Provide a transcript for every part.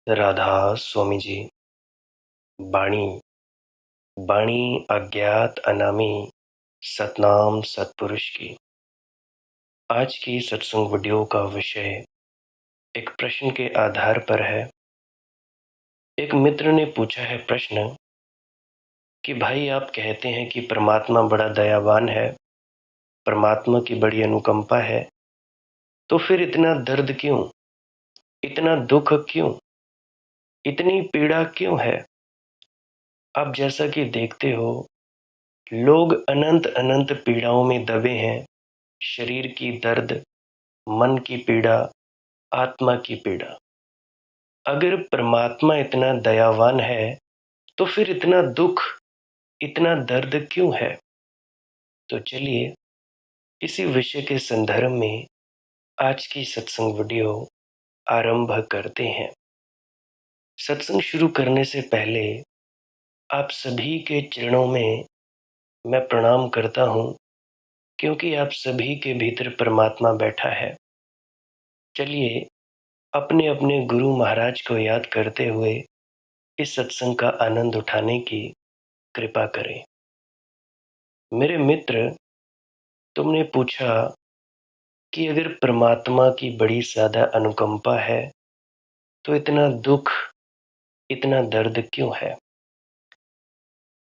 राधा स्वामी जी। बाणी बाणी अज्ञात अनामी सतनाम सत्पुरुष की। आज की सत्संग वीडियो का विषय एक प्रश्न के आधार पर है। एक मित्र ने पूछा है प्रश्न कि भाई आप कहते हैं कि परमात्मा बड़ा दयावान है, परमात्मा की बड़ी अनुकंपा है, तो फिर इतना दर्द क्यों, इतना दुख क्यों, इतनी पीड़ा क्यों है? आप जैसा कि देखते हो, लोग अनंत अनंत पीड़ाओं में दबे हैं। शरीर की दर्द, मन की पीड़ा, आत्मा की पीड़ा। अगर परमात्मा इतना दयावान है तो फिर इतना दुख, इतना दर्द क्यों है? तो चलिए इसी विषय के संदर्भ में आज की सत्संग वीडियो आरंभ करते हैं। सत्संग शुरू करने से पहले आप सभी के चरणों में मैं प्रणाम करता हूँ, क्योंकि आप सभी के भीतर परमात्मा बैठा है। चलिए अपने अपने गुरु महाराज को याद करते हुए इस सत्संग का आनंद उठाने की कृपा करें। मेरे मित्र, तुमने पूछा कि अगर परमात्मा की बड़ी ज्यादा अनुकंपा है तो इतना दुख, इतना दर्द क्यों है?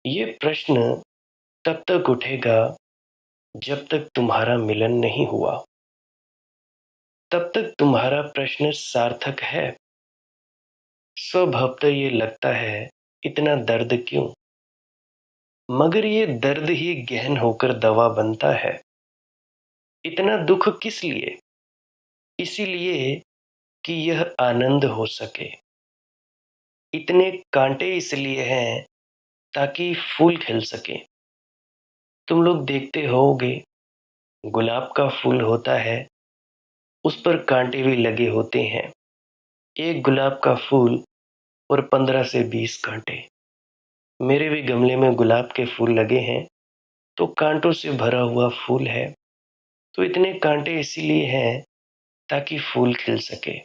ये प्रश्न तब तक उठेगा जब तक तुम्हारा मिलन नहीं हुआ। तब तक तुम्हारा प्रश्न सार्थक है। स्वभावतः ये लगता है इतना दर्द क्यों, मगर ये दर्द ही गहन होकर दवा बनता है। इतना दुख किस लिए? इसीलिए कि यह आनंद हो सके। इतने कांटे इसलिए हैं ताकि फूल खिल सके। तुम लोग देखते होगे, गुलाब का फूल होता है, उस पर कांटे भी लगे होते हैं। एक गुलाब का फूल और 15 से 20 कांटे। मेरे भी गमले में गुलाब के फूल लगे हैं, तो कांटों से भरा हुआ फूल है। तो इतने कांटे इसीलिए हैं ताकि फूल खिल सके।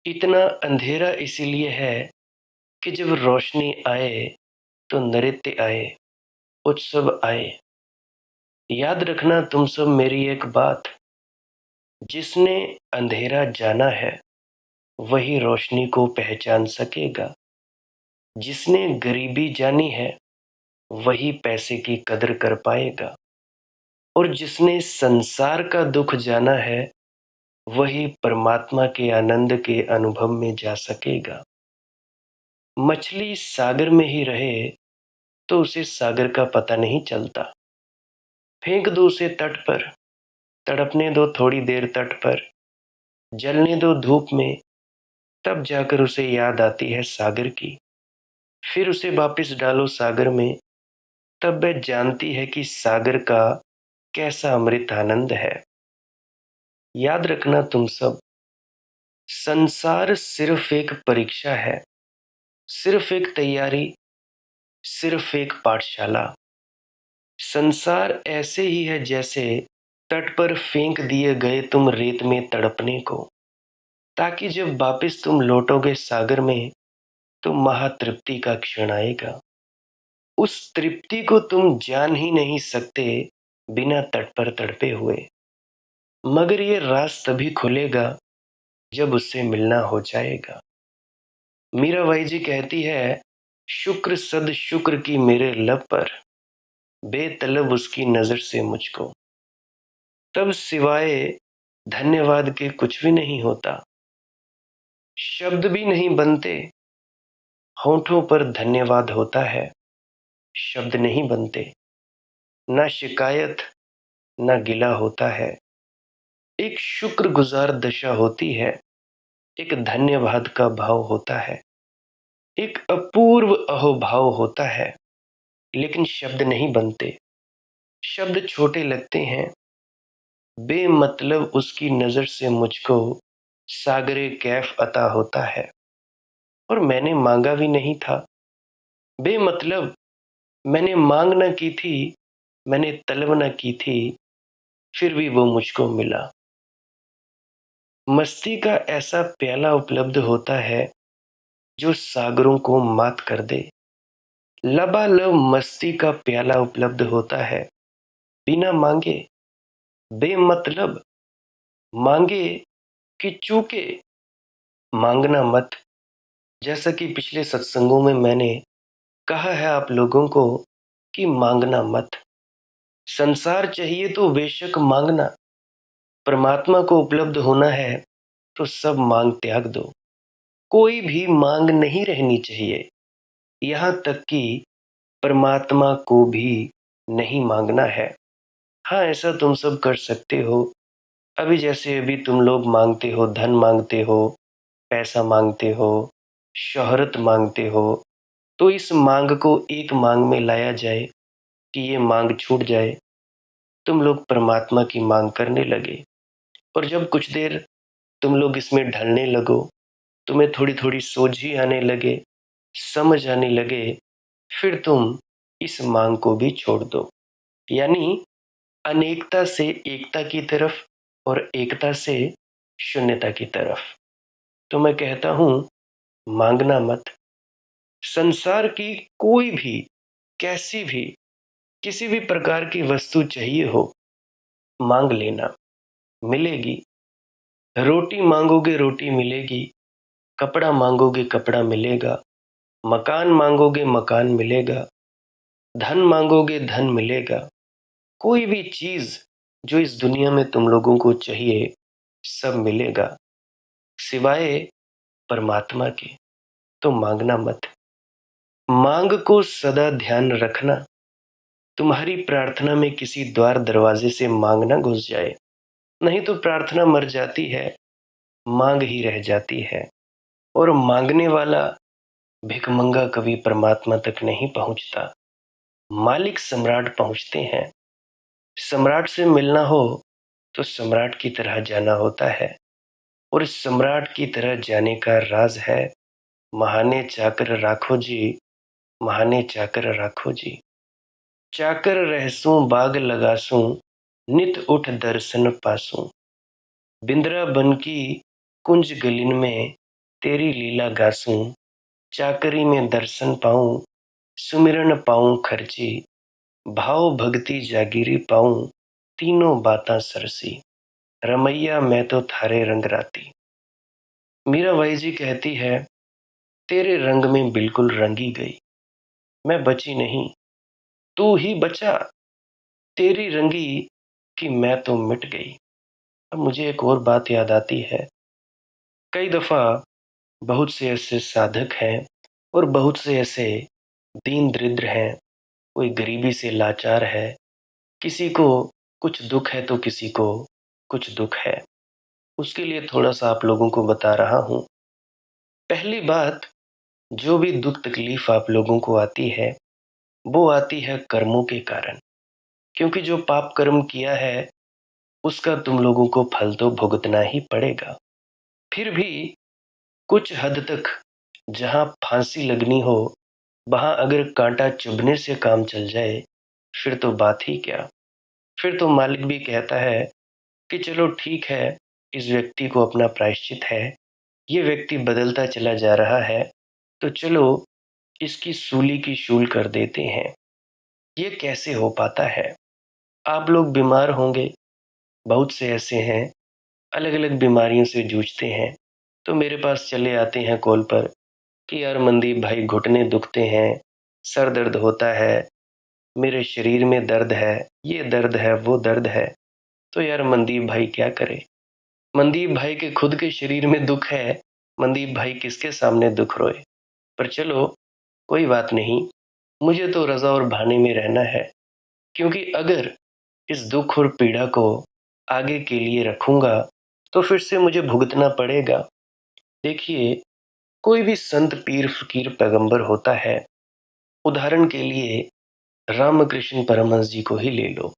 इतना अंधेरा इसीलिए है कि जब रोशनी आए तो नृत्य आए, उत्सव आए। याद रखना तुम सब मेरी एक बात, जिसने अंधेरा जाना है वही रोशनी को पहचान सकेगा। जिसने गरीबी जानी है वही पैसे की कदर कर पाएगा, और जिसने संसार का दुख जाना है वही परमात्मा के आनंद के अनुभव में जा सकेगा। मछली सागर में ही रहे तो उसे सागर का पता नहीं चलता। फेंक दो उसे तट पर, तड़पने दो थोड़ी देर तट पर, जलने दो धूप में, तब जाकर उसे याद आती है सागर की। फिर उसे वापस डालो सागर में, तब वह जानती है कि सागर का कैसा अमृत आनंद है। याद रखना तुम सब, संसार सिर्फ एक परीक्षा है, सिर्फ एक तैयारी, सिर्फ एक पाठशाला। संसार ऐसे ही है जैसे तट पर फेंक दिए गए तुम रेत में तड़पने को, ताकि जब वापस तुम लौटोगे सागर में तो महातृप्ति का क्षण आएगा। उस तृप्ति को तुम जान ही नहीं सकते बिना तट पर तड़पे हुए, मगर ये राज तभी खुलेगा जब उससे मिलना हो जाएगा। मीराबाई जी कहती है, शुक्र सद शुक्र की मेरे लब पर, बेतलब उसकी नजर से मुझको। तब सिवाय धन्यवाद के कुछ भी नहीं होता। शब्द भी नहीं बनते, होठों पर धन्यवाद होता है, शब्द नहीं बनते। ना शिकायत, ना गिला होता है। एक शुक्रगुजार दशा होती है, एक धन्यवाद का भाव होता है, एक अपूर्व अहोभाव होता है। लेकिन शब्द नहीं बनते, शब्द छोटे लगते हैं। बेमतलब उसकी नजर से मुझको सागरे कैफ अता होता है, और मैंने मांगा भी नहीं था। बेमतलब मैंने मांग न की थी, मैंने तलब न की थी, फिर भी वो मुझको मिला। मस्ती का ऐसा प्याला उपलब्ध होता है जो सागरों को मात कर दे। लबालब मस्ती का प्याला उपलब्ध होता है बिना मांगे, बेमतलब मांगे कि चूके। मांगना मत, जैसा कि पिछले सत्संगों में मैंने कहा है आप लोगों को कि मांगना मत। संसार चाहिए तो बेशक मांगना, परमात्मा को उपलब्ध होना है तो सब मांग त्याग दो। कोई भी मांग नहीं रहनी चाहिए, यहाँ तक कि परमात्मा को भी नहीं मांगना है। हाँ, ऐसा तुम सब कर सकते हो। अभी जैसे अभी तुम लोग मांगते हो, धन मांगते हो, पैसा मांगते हो, शोहरत मांगते हो, तो इस मांग को एक मांग में लाया जाए कि ये मांग छूट जाए। तुम लोग परमात्मा की मांग करने लगे, और जब कुछ देर तुम लोग इसमें ढलने लगो, तुम्हें थोड़ी थोड़ी सोझी आने लगे, समझ आने लगे, फिर तुम इस मांग को भी छोड़ दो। यानी अनेकता से एकता की तरफ और एकता से शून्यता की तरफ। तो मैं कहता हूं, मांगना मत। संसार की कोई भी, कैसी भी, किसी भी प्रकार की वस्तु चाहिए हो, मांग लेना, मिलेगी। रोटी मांगोगे रोटी मिलेगी, कपड़ा मांगोगे कपड़ा मिलेगा, मकान मांगोगे मकान मिलेगा, धन मांगोगे धन मिलेगा। कोई भी चीज जो इस दुनिया में तुम लोगों को चाहिए, सब मिलेगा, सिवाय परमात्मा के। तो मांगना मत। मांग को सदा ध्यान रखना, तुम्हारी प्रार्थना में किसी द्वार दरवाजे से मांग ना घुस जाए, नहीं तो प्रार्थना मर जाती है, मांग ही रह जाती है। और मांगने वाला भिखमंगा कभी परमात्मा तक नहीं पहुंचता, मालिक सम्राट पहुंचते हैं। सम्राट से मिलना हो तो सम्राट की तरह जाना होता है, और इस सम्राट की तरह जाने का राज है, महाने चाकर राखो जी, महाने चाकर राखो जी। चाकर रहसूं बाग लगासूं, नित उठ दर्शन पासूं। बिंद्रा बन की कुंज गलिन में तेरी लीला गासूं। चाकरी में दर्शन पाऊं, सुमिरन पाऊं खर्ची। भाव भक्ति जागीरी पाऊं, तीनों बातां सरसी। रमैया मैं तो थारे रंग राती। मीराबाई जी कहती है, तेरे रंग में बिल्कुल रंगी गई, मैं बची नहीं, तू ही बचा। तेरी रंगी कि मैं तो मिट गई। अब मुझे एक और बात याद आती है। कई दफा बहुत से ऐसे साधक हैं और बहुत से ऐसे दीन दरिद्र हैं, कोई गरीबी से लाचार है, किसी को कुछ दुख है तो किसी को कुछ दुख है। उसके लिए थोड़ा सा आप लोगों को बता रहा हूं। पहली बात, जो भी दुख तकलीफ आप लोगों को आती है, वो आती है कर्मों के कारण। क्योंकि जो पाप कर्म किया है, उसका तुम लोगों को फल तो भुगतना ही पड़ेगा। फिर भी कुछ हद तक जहां फांसी लगनी हो, वहां अगर कांटा चुभने से काम चल जाए, फिर तो बात ही क्या। फिर तो मालिक भी कहता है कि चलो ठीक है, इस व्यक्ति को अपना प्रायश्चित है, ये व्यक्ति बदलता चला जा रहा है, तो चलो इसकी सूली की शूल कर देते हैं। ये कैसे हो पाता है? आप लोग बीमार होंगे, बहुत से ऐसे हैं अलग अलग बीमारियों से जूझते हैं, तो मेरे पास चले आते हैं कॉल पर कि यार मनदीप भाई, घुटने दुखते हैं, सर दर्द होता है, मेरे शरीर में दर्द है, ये दर्द है, वो दर्द है। तो यार मनदीप भाई क्या करे? मनदीप भाई के खुद के शरीर में दुख है, मनदीप भाई किसके सामने दुख रोए? पर चलो, कोई बात नहीं, मुझे तो रजा और बहाने में रहना है। क्योंकि अगर इस दुख और पीड़ा को आगे के लिए रखूंगा तो फिर से मुझे भुगतना पड़ेगा। देखिए, कोई भी संत पीर फकीर पैगंबर होता है, उदाहरण के लिए रामकृष्ण परमहंस जी को ही ले लो।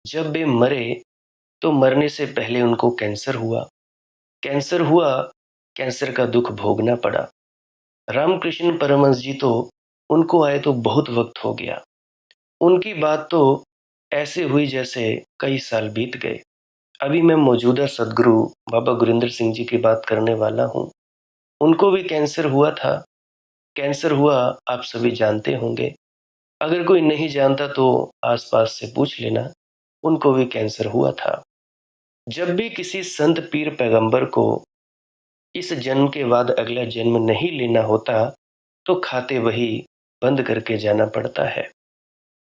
जब वे मरे तो मरने से पहले उनको कैंसर हुआ। कैंसर हुआ, कैंसर का दुख भोगना पड़ा। रामकृष्ण परमहंस जी तो, उनको आए तो बहुत वक्त हो गया। उनकी बात तो ऐसे हुई जैसे कई साल बीत गए। अभी मैं मौजूदा सदगुरु बाबा गुरिंदर सिंह जी की बात करने वाला हूँ। उनको भी कैंसर हुआ था। कैंसर हुआ आप सभी जानते होंगे। अगर कोई नहीं जानता तो आस-पास से पूछ लेना, उनको भी कैंसर हुआ था। जब भी किसी संत पीर पैगंबर को इस जन्म के बाद अगला जन्म नहीं लेना होता, तो खाते वही बंद करके जाना पड़ता है।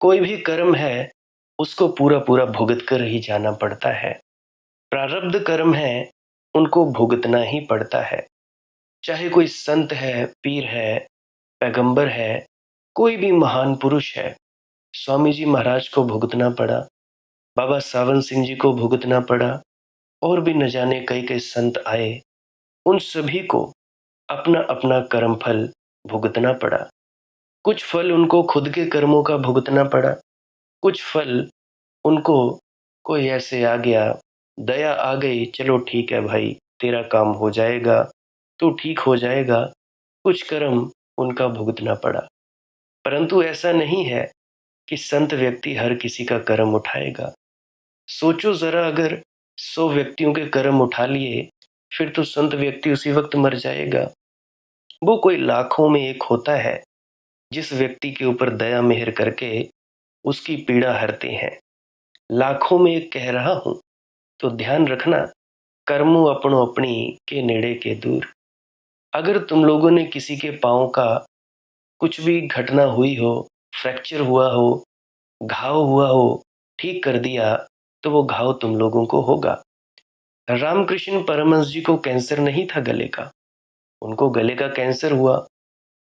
कोई भी कर्म है, उसको पूरा-पूरा भुगत कर ही जाना पड़ता है। प्रारब्ध कर्म है, उनको भुगतना ही पड़ता है। चाहे कोई संत है, पीर है, पैगंबर है, कोई भी महान पुरुष है। स्वामी जी महाराज को भुगतना पड़ा, बाबा सावन सिंह जी को भुगतना पड़ा और भी न जाने कई-कई संत आए। उन सभी को अपना-अपना कर्म फल भुगतना पड़ा। कुछ फल उनको खुद के कर्मों का भुगतना पड़ा, कुछ फल उनको कोई ऐसे आ गया, दया आ गई, चलो ठीक है भाई, तेरा काम हो जाएगा, तू ठीक हो जाएगा, कुछ कर्म उनका भुगतना पड़ा। परंतु ऐसा नहीं है कि संत व्यक्ति हर किसी का कर्म उठाएगा। सोचो ज़रा अगर 100 व्यक्तियों के कर्म उठा लिए, फिर तो संत व्यक्ति उसी वक़्त मर जाएगा। वो कोई लाखों में एक होता है, जिस व्यक्ति के ऊपर दया मेहर करके उसकी पीड़ा हरते हैं। लाखों में एक कह रहा हूँ, तो ध्यान रखना, कर्मों अपनों अपनी के नेड़े के दूर। अगर तुम लोगों ने किसी के पाँव का कुछ भी घटना हुई हो, फ्रैक्चर हुआ हो, घाव हुआ हो, ठीक कर दिया, तो वो घाव तुम लोगों को होगा। रामकृष्ण परमहंस जी को कैंसर नहीं था गले का, उनको गले का कैंसर हुआ।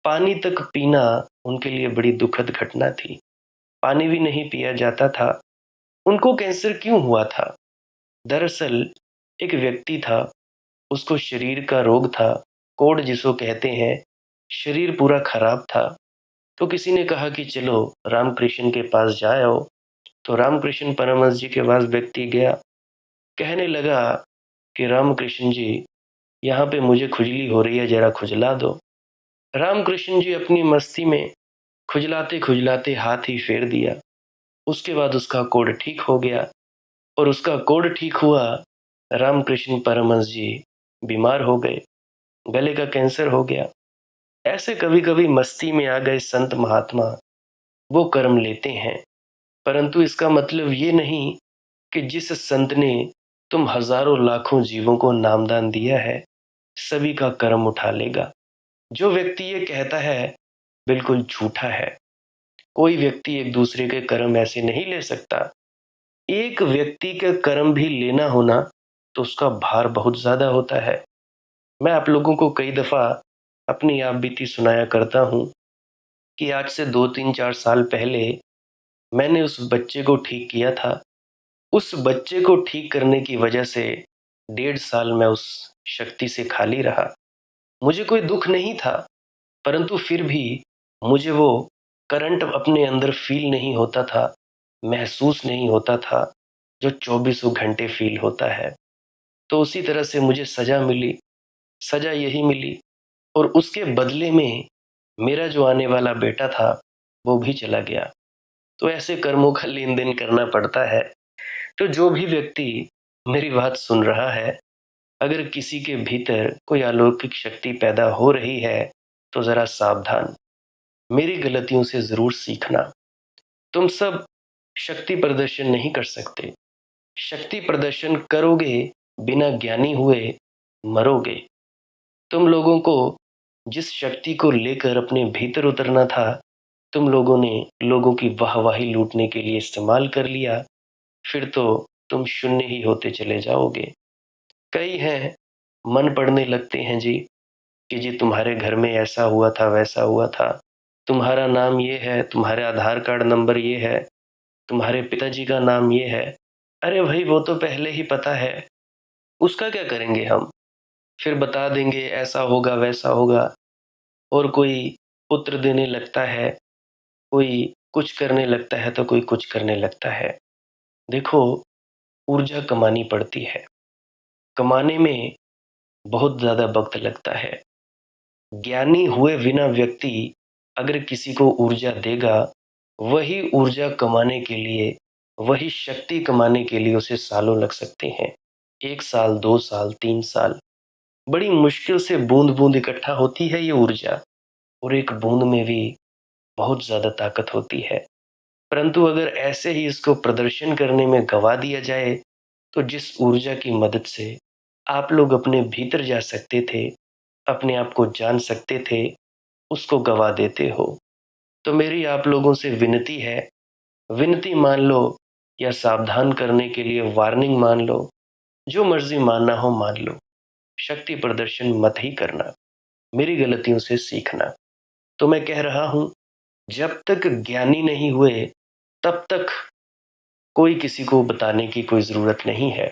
पानी तक पीना उनके लिए बड़ी दुखद घटना थी। पानी भी नहीं पिया जाता था। उनको कैंसर क्यों हुआ था? दरअसल एक व्यक्ति था, उसको शरीर का रोग था, कोढ़ जिसको कहते हैं, शरीर पूरा खराब था। तो किसी ने कहा कि चलो रामकृष्ण के पास जा आओ, तो रामकृष्ण परमहंस जी के पास व्यक्ति गया। कहने लगा कि रामकृष्ण जी, यहाँ पे मुझे खुजली हो रही है, ज़रा खुजला दो। रामकृष्ण जी अपनी मस्ती में खुजलाते-खुजलाते हाथ ही फेर दिया। उसके बाद उसका कोढ़ ठीक हो गया और उसका कोढ़ ठीक हुआ, रामकृष्ण परमहंस जी बीमार हो गए, गले का कैंसर हो गया। ऐसे कभी-कभी मस्ती में आ गए संत महात्मा, वो कर्म लेते हैं, परंतु इसका मतलब ये नहीं कि जिस संत ने तुम हज़ारों लाखों जीवों को नामदान दिया है, सभी का कर्म उठा लेगा। जो व्यक्ति ये कहता है, बिल्कुल झूठा है। कोई व्यक्ति एक दूसरे के कर्म ऐसे नहीं ले सकता। एक व्यक्ति का कर्म भी लेना हो ना, तो उसका भार बहुत ज़्यादा होता है। मैं आप लोगों को कई दफ़ा अपनी आप बीती सुनाया करता हूँ कि आज से 2, 3, 4 साल पहले मैंने उस बच्चे को ठीक किया था। उस बच्चे को ठीक करने की वजह से 1.5 साल मैं उस शक्ति से खाली रहा। मुझे कोई दुःख नहीं था, परंतु फिर भी मुझे वो करंट अपने अंदर फ़ील नहीं होता था, महसूस नहीं होता था, जो चौबीसों घंटे फ़ील होता है। तो उसी तरह से मुझे सज़ा मिली, सज़ा यही मिली और उसके बदले में मेरा जो आने वाला बेटा था, वो भी चला गया। तो ऐसे कर्मों का लेन-देन करना पड़ता है। तो जो भी व्यक्ति मेरी बात सुन रहा है, अगर किसी के भीतर कोई अलौकिक शक्ति पैदा हो रही है, तो ज़रा सावधान। मेरी गलतियों से ज़रूर सीखना। तुम सब शक्ति प्रदर्शन नहीं कर सकते। शक्ति प्रदर्शन करोगे, बिना ज्ञानी हुए मरोगे। तुम लोगों को जिस शक्ति को लेकर अपने भीतर उतरना था, तुम लोगों ने लोगों की वाहवाही लूटने के लिए इस्तेमाल कर लिया, फिर तो तुम शून्य ही होते चले जाओगे। कई हैं, मन पड़ने लगते हैं जी, कि जी तुम्हारे घर में ऐसा हुआ था, वैसा हुआ था, तुम्हारा नाम ये है, तुम्हारे आधार कार्ड नंबर ये है, तुम्हारे पिताजी का नाम ये है। अरे भाई वो तो पहले ही पता है, उसका क्या करेंगे हम? फिर बता देंगे ऐसा होगा, वैसा होगा और कोई पुत्र देने लगता है, कोई कुछ करने लगता है, तो कोई कुछ करने लगता है। देखो, ऊर्जा कमानी पड़ती है, कमाने में बहुत ज़्यादा वक़्त लगता है। ज्ञानी हुए बिना व्यक्ति अगर किसी को ऊर्जा देगा, वही ऊर्जा कमाने के लिए, वही शक्ति कमाने के लिए उसे सालों लग सकते हैं। 1 साल, 2 साल, 3 साल। बड़ी मुश्किल से बूंद बूंद इकट्ठा होती है ये ऊर्जा, और एक बूंद में भी बहुत ज्यादा ताकत होती है। परंतु अगर ऐसे ही इसको प्रदर्शन करने में गवा दिया जाए, तो जिस ऊर्जा की मदद से आप लोग अपने भीतर जा सकते थे, अपने आप को जान सकते थे, उसको गवा देते हो। तो मेरी आप लोगों से विनती है, विनती मान लो या सावधान करने के लिए वार्निंग मान लो, जो मर्जी मानना हो मान लो, शक्ति प्रदर्शन मत ही करना, मेरी गलतियों से सीखना। तो मैं कह रहा हूं, जब तक ज्ञानी नहीं हुए तब तक कोई किसी को बताने की कोई जरूरत नहीं है।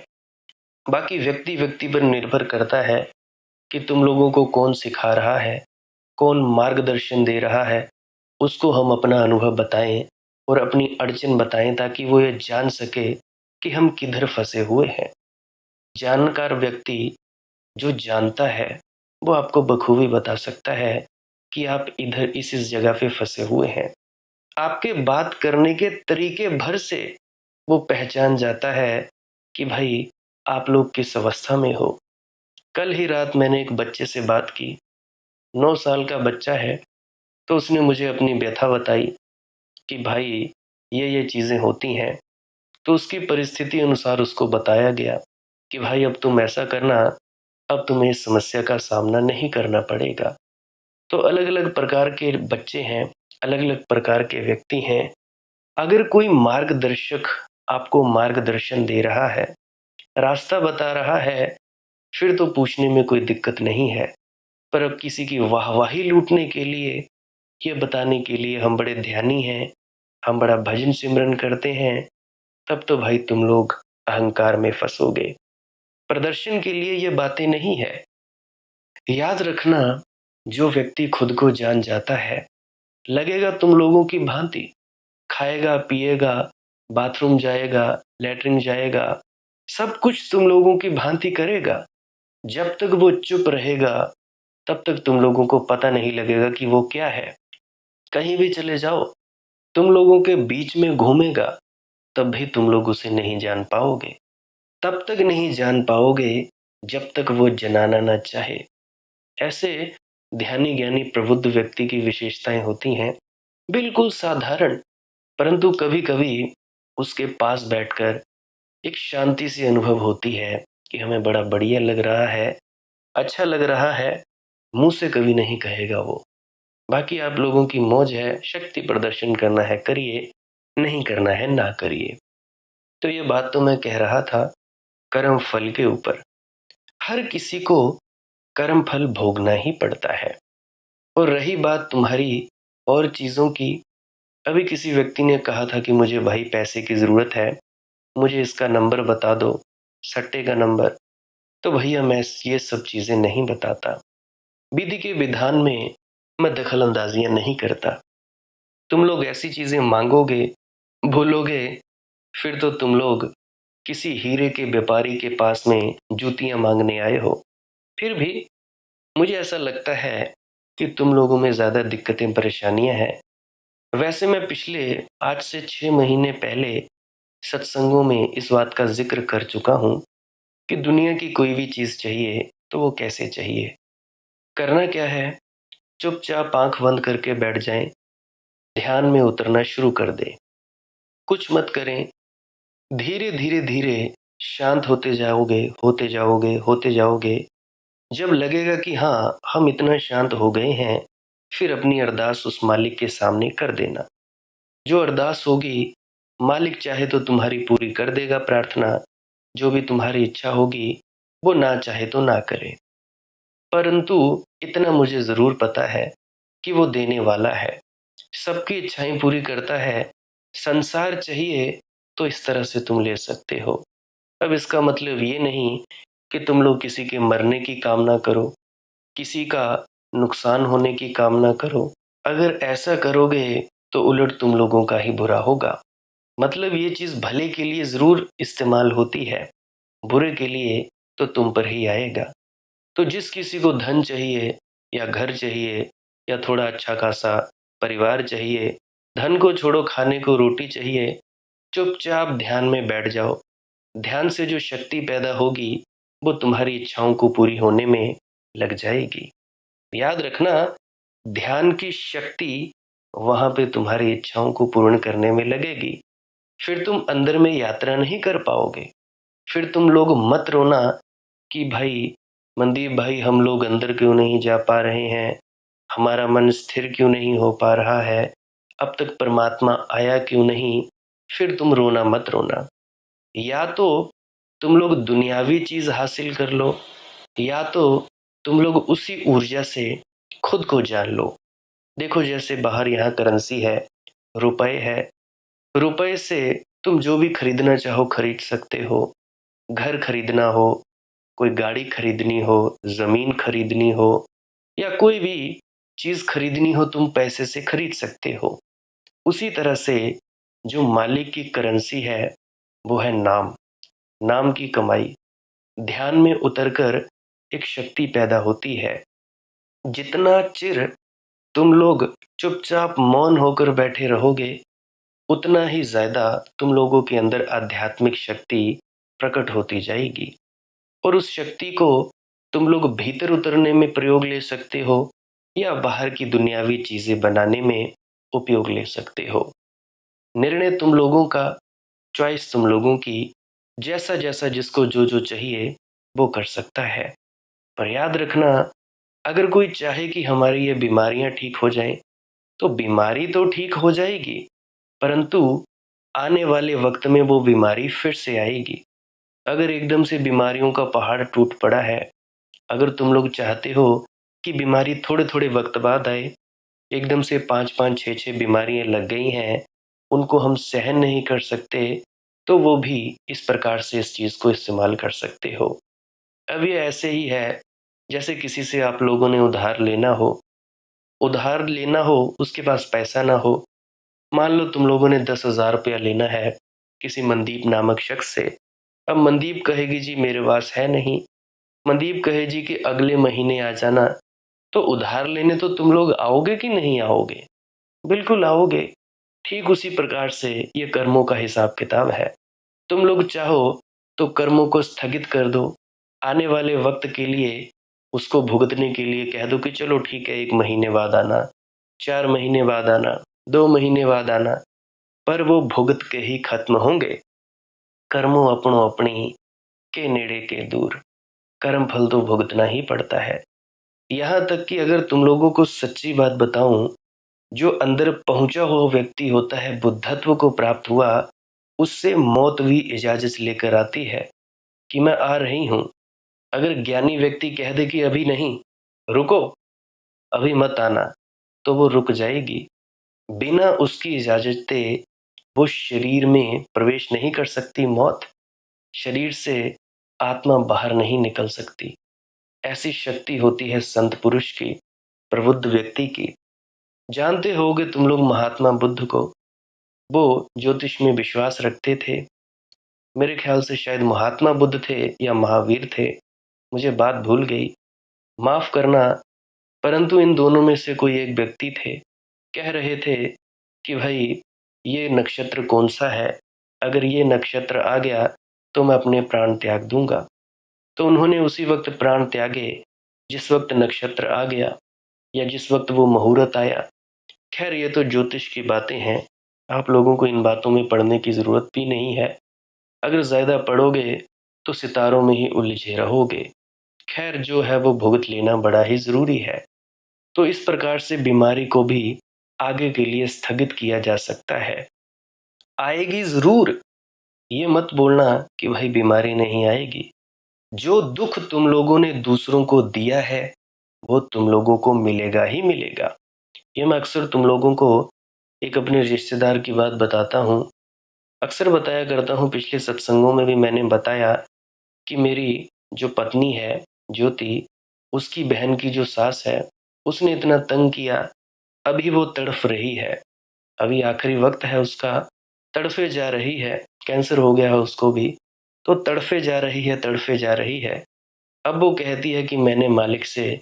बाकी व्यक्ति व्यक्ति पर निर्भर करता है कि तुम लोगों को कौन सिखा रहा है, कौन मार्गदर्शन दे रहा है। उसको हम अपना अनुभव बताएं और अपनी अड़चन बताएं, ताकि वो ये जान सके कि हम किधर फंसे हुए हैं। जानकार व्यक्ति जो जानता है, वो आपको बखूबी बता सकता है कि आप इधर इस जगह पे फंसे हुए हैं। आपके बात करने के तरीके भर से वो पहचान जाता है कि भाई आप लोग किस अवस्था में हो। कल ही रात मैंने एक बच्चे से बात की, 9 साल का बच्चा है। तो उसने मुझे अपनी व्यथा बताई कि भाई ये चीज़ें होती हैं। तो उसकी परिस्थिति अनुसार उसको बताया गया कि भाई अब तुम ऐसा करना, अब तुम्हें इस समस्या का सामना नहीं करना पड़ेगा। तो अलग अलग प्रकार के बच्चे हैं, अलग अलग प्रकार के व्यक्ति हैं। अगर कोई मार्गदर्शक आपको मार्गदर्शन दे रहा है, रास्ता बता रहा है, फिर तो पूछने में कोई दिक्कत नहीं है। पर अब किसी की वाहवाही लूटने के लिए, ये बताने के लिए हम बड़े ध्यानी हैं, हम बड़ा भजन सिमरन करते हैं, तब तो भाई तुम लोग अहंकार में फंसोगे। प्रदर्शन के लिए ये बातें नहीं है। याद रखना, जो व्यक्ति खुद को जान जाता है, लगेगा तुम लोगों की भांति, खाएगा पिएगा, बाथरूम जाएगा, लेटरिन जाएगा, सब कुछ तुम लोगों की भांति करेगा। जब तक वो चुप रहेगा, तब तक तुम लोगों को पता नहीं लगेगा कि वो क्या है। कहीं भी चले जाओ, तुम लोगों के बीच में घूमेगा, तब भी तुम लोग उसे नहीं जान पाओगे। तब तक नहीं जान पाओगे जब तक वो जनाना ना चाहे। ऐसे ध्यानी ज्ञानी प्रबुद्ध व्यक्ति की विशेषताएं होती हैं, बिल्कुल साधारण, परंतु कभी कभी उसके पास बैठकर एक शांति सी अनुभव होती है कि हमें बड़ा बढ़िया लग रहा है, अच्छा लग रहा है। मुंह से कभी नहीं कहेगा वो। बाकी आप लोगों की मौज है, शक्ति प्रदर्शन करना है करिए, नहीं करना है ना करिए। तो ये बात तो मैं कह रहा था कर्म फल के ऊपर। हर किसी को कर्म फल भोगना ही पड़ता है। और रही बात तुम्हारी और चीज़ों की, अभी किसी व्यक्ति ने कहा था कि मुझे भाई पैसे की ज़रूरत है, मुझे इसका नंबर बता दो, सट्टे का नंबर। तो भैया मैं ये सब चीज़ें नहीं बताता। विधि के विधान में मैं दखल अंदाजियाँ नहीं करता। तुम लोग ऐसी चीज़ें मांगोगे, बोलोगे, फिर तो तुम लोग किसी हीरे के व्यापारी के पास में जूतियां मांगने आए हो। फिर भी मुझे ऐसा लगता है कि तुम लोगों में ज़्यादा दिक्कतें परेशानियां हैं। वैसे मैं पिछले आज से 6 महीने पहले सत्संगों में इस बात का जिक्र कर चुका हूँ कि दुनिया की कोई भी चीज़ चाहिए तो वो कैसे चाहिए। करना क्या है, चुपचाप आंख बंद करके बैठ जाएं, ध्यान में उतरना शुरू कर दें। कुछ मत करें, धीरे धीरे धीरे शांत होते जाओगे, होते जाओगे, होते जाओगे। जब लगेगा कि हाँ हम इतना शांत हो गए हैं, फिर अपनी अरदास उस मालिक के सामने कर देना। जो अरदास होगी, मालिक चाहे तो तुम्हारी पूरी कर देगा प्रार्थना। जो भी तुम्हारी इच्छा होगी, वो ना चाहे तो ना करे। परंतु इतना मुझे ज़रूर पता है कि वो देने वाला है, सबकी इच्छाएं पूरी करता है। संसार चाहिए तो इस तरह से तुम ले सकते हो। अब इसका मतलब ये नहीं कि तुम लोग किसी के मरने की कामना करो, किसी का नुकसान होने की कामना करो। अगर ऐसा करोगे तो उलट तुम लोगों का ही बुरा होगा। मतलब ये चीज़ भले के लिए ज़रूर इस्तेमाल होती है, बुरे के लिए तो तुम पर ही आएगा। तो जिस किसी को धन चाहिए या घर चाहिए या थोड़ा अच्छा खासा परिवार चाहिए, धन को छोड़ो, खाने को रोटी चाहिए, चुपचाप ध्यान में बैठ जाओ। ध्यान से जो शक्ति पैदा होगी, वो तुम्हारी इच्छाओं को पूरी होने में लग जाएगी। याद रखना, ध्यान की शक्ति वहां पे तुम्हारी इच्छाओं को पूर्ण करने में लगेगी। फिर तुम अंदर में यात्रा नहीं कर पाओगे। फिर तुम लोग मत रोना कि भाई मनदीप भाई, हम लोग अंदर क्यों नहीं जा पा रहे हैं, हमारा मन स्थिर क्यों नहीं हो पा रहा है, अब तक परमात्मा आया क्यों नहीं। फिर तुम रोना मत रोना। या तो तुम लोग दुनियावी चीज हासिल कर लो, या तो तुम लोग उसी ऊर्जा से खुद को जान लो। देखो, जैसे बाहर यहाँ करेंसी है, रुपए है। रुपए से तुम जो भी खरीदना चाहो खरीद सकते हो। घर खरीदना हो, कोई गाड़ी खरीदनी हो, जमीन खरीदनी हो, या कोई भी चीज खरीदनी हो, तुम पैसे से खरीद सकते हो। उसी तरह से जो मालिक की करेंसी है वो है नाम। नाम की कमाई ध्यान में उतरकर एक शक्ति पैदा होती है। जितना चिर तुम लोग चुपचाप मौन होकर बैठे रहोगे, उतना ही ज्यादा तुम लोगों के अंदर आध्यात्मिक शक्ति प्रकट होती जाएगी। और उस शक्ति को तुम लोग भीतर उतरने में प्रयोग ले सकते हो, या बाहर की दुनियावी चीजें बनाने में उपयोग ले सकते हो। निर्णय तुम लोगों का, चॉइस तुम लोगों की। जैसा जैसा जिसको जो जो चाहिए वो कर सकता है। पर याद रखना, अगर कोई चाहे कि हमारी ये बीमारियां ठीक हो जाएं, तो बीमारी तो ठीक हो जाएगी, परंतु आने वाले वक्त में वो बीमारी फिर से आएगी। अगर एकदम से बीमारियों का पहाड़ टूट पड़ा है, अगर तुम लोग चाहते हो कि बीमारी थोड़े थोड़े वक्त बाद आए, एकदम से पाँच पाँच छः छः बीमारियां लग गई हैं, उनको हम सहन नहीं कर सकते, तो वो भी इस प्रकार से इस चीज़ को इस्तेमाल कर सकते हो। अब ये ऐसे ही है जैसे किसी से आप लोगों ने उधार लेना हो, उसके पास पैसा ना हो। मान लो तुम लोगों ने 10,000 रुपया लेना है किसी मनदीप नामक शख्स से। अब मनदीप कहेगी जी मेरे पास है नहीं, मनदीप कहे जी कि अगले महीने आ जाना। तो उधार लेने तो तुम लोग आओगे कि नहीं आओगे? बिल्कुल आओगे। ठीक उसी प्रकार से ये कर्मों का हिसाब किताब है। तुम लोग चाहो तो कर्मों को स्थगित कर दो, आने वाले वक्त के लिए उसको भुगतने के लिए कह दो कि चलो ठीक है, 1 महीने बाद आना, 4 महीने बाद आना, 2 महीने बाद आना। पर वो भुगत के ही खत्म होंगे। कर्मों अपनों अपनी के नेड़े के दूर, कर्म फल तो भुगतना ही पड़ता है। यहाँ तक कि अगर तुम लोगों को सच्ची बात बताऊं, जो अंदर पहुंचा हुआ व्यक्ति होता है, बुद्धत्व को प्राप्त हुआ, उससे मौत भी इजाजत लेकर आती है कि मैं आ रही हूं। अगर ज्ञानी व्यक्ति कह दे कि अभी नहीं, रुको, अभी मत आना, तो वो रुक जाएगी। बिना उसकी इजाजत दे वो शरीर में प्रवेश नहीं कर सकती मौत। शरीर से आत्मा बाहर नहीं निकल सकती। ऐसी शक्ति होती है संत पुरुष की, प्रबुद्ध व्यक्ति की। जानते होगे तुम लोग महात्मा बुद्ध को, वो ज्योतिष में विश्वास रखते थे। मेरे ख्याल से शायद महात्मा बुद्ध थे या महावीर थे, मुझे बात भूल गई, माफ करना। परंतु इन दोनों में से कोई एक व्यक्ति थे, कह रहे थे कि भाई ये नक्षत्र कौन सा है, अगर ये नक्षत्र आ गया तो मैं अपने प्राण त्याग दूंगा। तो उन्होंने उसी वक्त प्राण त्यागे जिस वक्त नक्षत्र आ गया, या जिस वक्त वो मुहूर्त आया। खैर, ये तो ज्योतिष की बातें हैं, आप लोगों को इन बातों में पढ़ने की ज़रूरत भी नहीं है। अगर ज़्यादा पढ़ोगे तो सितारों में ही उलझे रहोगे। खैर, जो है वो भुगत लेना बड़ा ही ज़रूरी है। तो इस प्रकार से बीमारी को भी आगे के लिए स्थगित किया जा सकता है। आएगी ज़रूर, ये मत बोलना कि भाई बीमारी नहीं आएगी। जो दुख तुम लोगों ने दूसरों को दिया है वो तुम लोगों को मिलेगा ही मिलेगा। ये मैं अक्सर तुम लोगों को एक अपने रिश्तेदार की बात बताता हूँ, अक्सर बताया करता हूँ। पिछले सत्संगों में भी मैंने बताया कि मेरी जो पत्नी है ज्योति, उसकी बहन की जो सास है, उसने इतना तंग किया, अभी वो तड़फ रही है। अभी आखिरी वक्त है उसका, तड़फे जा रही है। कैंसर हो गया है उसको भी, तो तड़फे जा रही है, तड़फे जा रही है। अब वो कहती है कि मैंने मालिक से,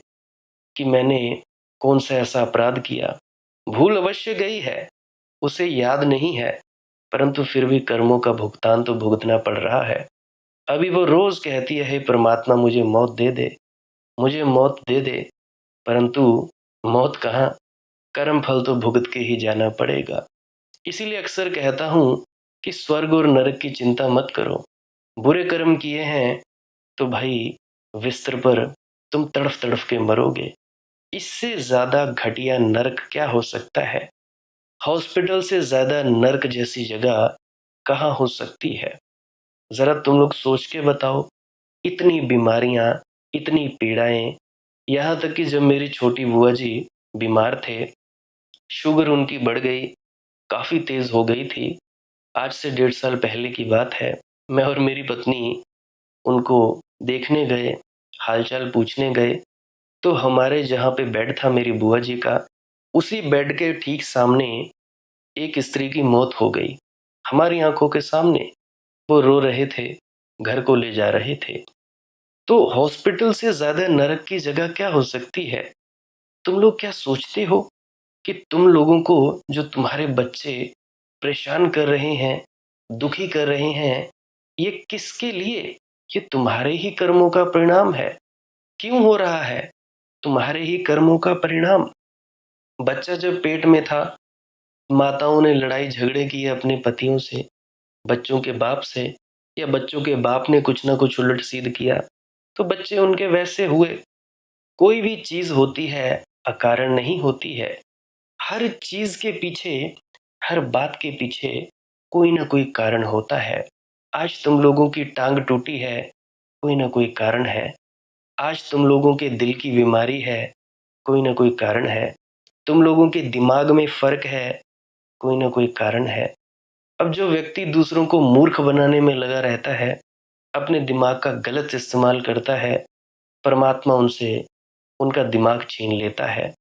कि मैंने कौन सा ऐसा अपराध किया। भूल अवश्य गई है, उसे याद नहीं है, परंतु फिर भी कर्मों का भुगतान तो भुगतना पड़ रहा है। अभी वो रोज कहती है, हे परमात्मा मुझे मौत दे दे, मुझे मौत दे दे, परंतु मौत कहाँ, कर्म फल तो भुगत के ही जाना पड़ेगा। इसीलिए अक्सर कहता हूँ कि स्वर्ग और नरक की चिंता मत करो। बुरे कर्म किए हैं तो भाई बिस्तर पर तुम तड़फ तड़फ के मरोगे। इससे ज्यादा घटिया नरक क्या हो सकता है? हॉस्पिटल से ज्यादा नरक जैसी जगह कहाँ हो सकती है? जरा तुम लोग सोच के बताओ। इतनी बीमारियां, इतनी पीड़ाएं, यहाँ तक कि जब मेरी छोटी बुआ जी बीमार थे, शुगर उनकी बढ़ गई, काफी तेज हो गई थी। आज से 1.5 साल पहले की बात है। मैं और मेरी पत्नी उनको देखने गए, हालचाल पूछने गए, तो हमारे जहाँ पे बेड था मेरी बुआ जी का, उसी बेड के ठीक सामने एक स्त्री की मौत हो गई। हमारी आंखों के सामने वो रो रहे थे, घर को ले जा रहे थे। तो हॉस्पिटल से ज्यादा नरक की जगह क्या हो सकती है? तुम लोग क्या सोचते हो कि तुम लोगों को जो तुम्हारे बच्चे परेशान कर रहे हैं, दुखी कर रहे हैं, ये किसके लिए? ये तुम्हारे ही कर्मों का परिणाम है। क्यों हो रहा है? तुम्हारे ही कर्मों का परिणाम। बच्चा जब पेट में था, माताओं ने लड़ाई झगड़े किए अपने पतियों से, बच्चों के बाप से, या बच्चों के बाप ने कुछ ना कुछ उलट सीध किया, तो बच्चे उनके वैसे हुए। कोई भी चीज होती है अकारण नहीं होती है। हर चीज के पीछे, हर बात के पीछे कोई ना कोई कारण होता है। आज तुम लोगों की टांग टूटी है, कोई ना कोई कारण है। आज तुम लोगों के दिल की बीमारी है, कोई ना कोई कारण है। तुम लोगों के दिमाग में फर्क है, कोई ना कोई कारण है। अब जो व्यक्ति दूसरों को मूर्ख बनाने में लगा रहता है, अपने दिमाग का गलत इस्तेमाल करता है, परमात्मा उनसे उनका दिमाग छीन लेता है,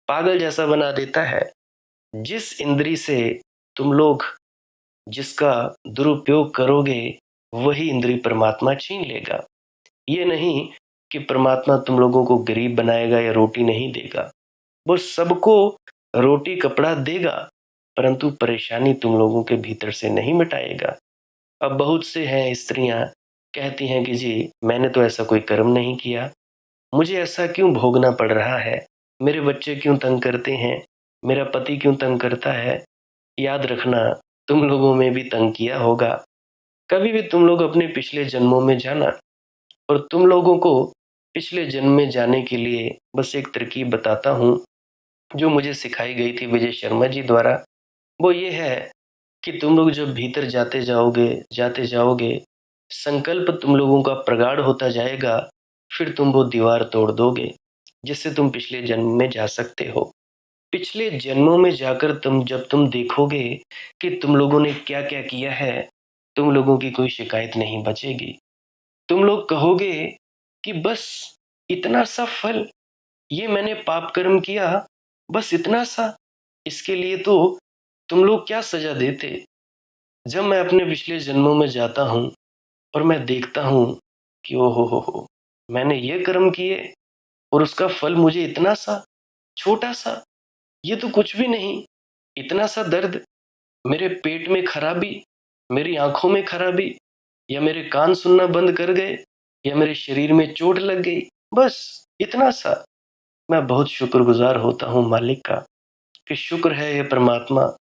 पागल जैसा बना देता है। जिस इंद्री से तुम लोग जिसका दुरुपयोग करोगे, वही इंद्री परमात्मा छीन लेगा। ये नहीं कि परमात्मा तुम लोगों को गरीब बनाएगा या रोटी नहीं देगा। वो सबको रोटी कपड़ा देगा, परंतु परेशानी तुम लोगों के भीतर से नहीं मिटाएगा। अब बहुत से हैं स्त्रियां कहती हैं कि जी मैंने तो ऐसा कोई कर्म नहीं किया, मुझे ऐसा क्यों भोगना पड़ रहा है, मेरे बच्चे क्यों तंग करते हैं, मेरा पति क्यों तंग करता है। याद रखना, तुम लोगों में भी तंग किया होगा। कभी भी तुम लोग अपने पिछले जन्मों में जाना, और तुम लोगों को पिछले जन्म में जाने के लिए बस एक तरकीब बताता हूँ, जो मुझे सिखाई गई थी विजय शर्मा जी द्वारा। वो ये है कि तुम लोग जब भीतर जाते जाओगे, संकल्प तुम लोगों का प्रगाढ़ होता जाएगा, फिर तुम वो दीवार तोड़ दोगे, जिससे तुम पिछले जन्म में जा सकते हो। पिछले जन्मों में जाकर जब तुम देखोगे कि तुम लोगों ने क्या क्या किया है, तुम लोगों की कोई शिकायत नहीं बचेगी। तुम लोग कहोगे कि बस इतना सा फल, ये मैंने पाप कर्म किया, बस इतना सा, इसके लिए तो तुम लोग क्या सजा देते। जब मैं अपने पिछले जन्मों में जाता हूँ और मैं देखता हूँ कि ओ हो, मैंने ये कर्म किए और उसका फल मुझे इतना सा, छोटा सा, ये तो कुछ भी नहीं। इतना सा दर्द, मेरे पेट में खराबी, मेरी आंखों में खराबी, या मेरे कान सुनना बंद कर गए, या मेरे शरीर में चोट लग गई, बस इतना सा। मैं बहुत शुक्रगुजार होता हूँ मालिक का, कि शुक्र है ये परमात्मा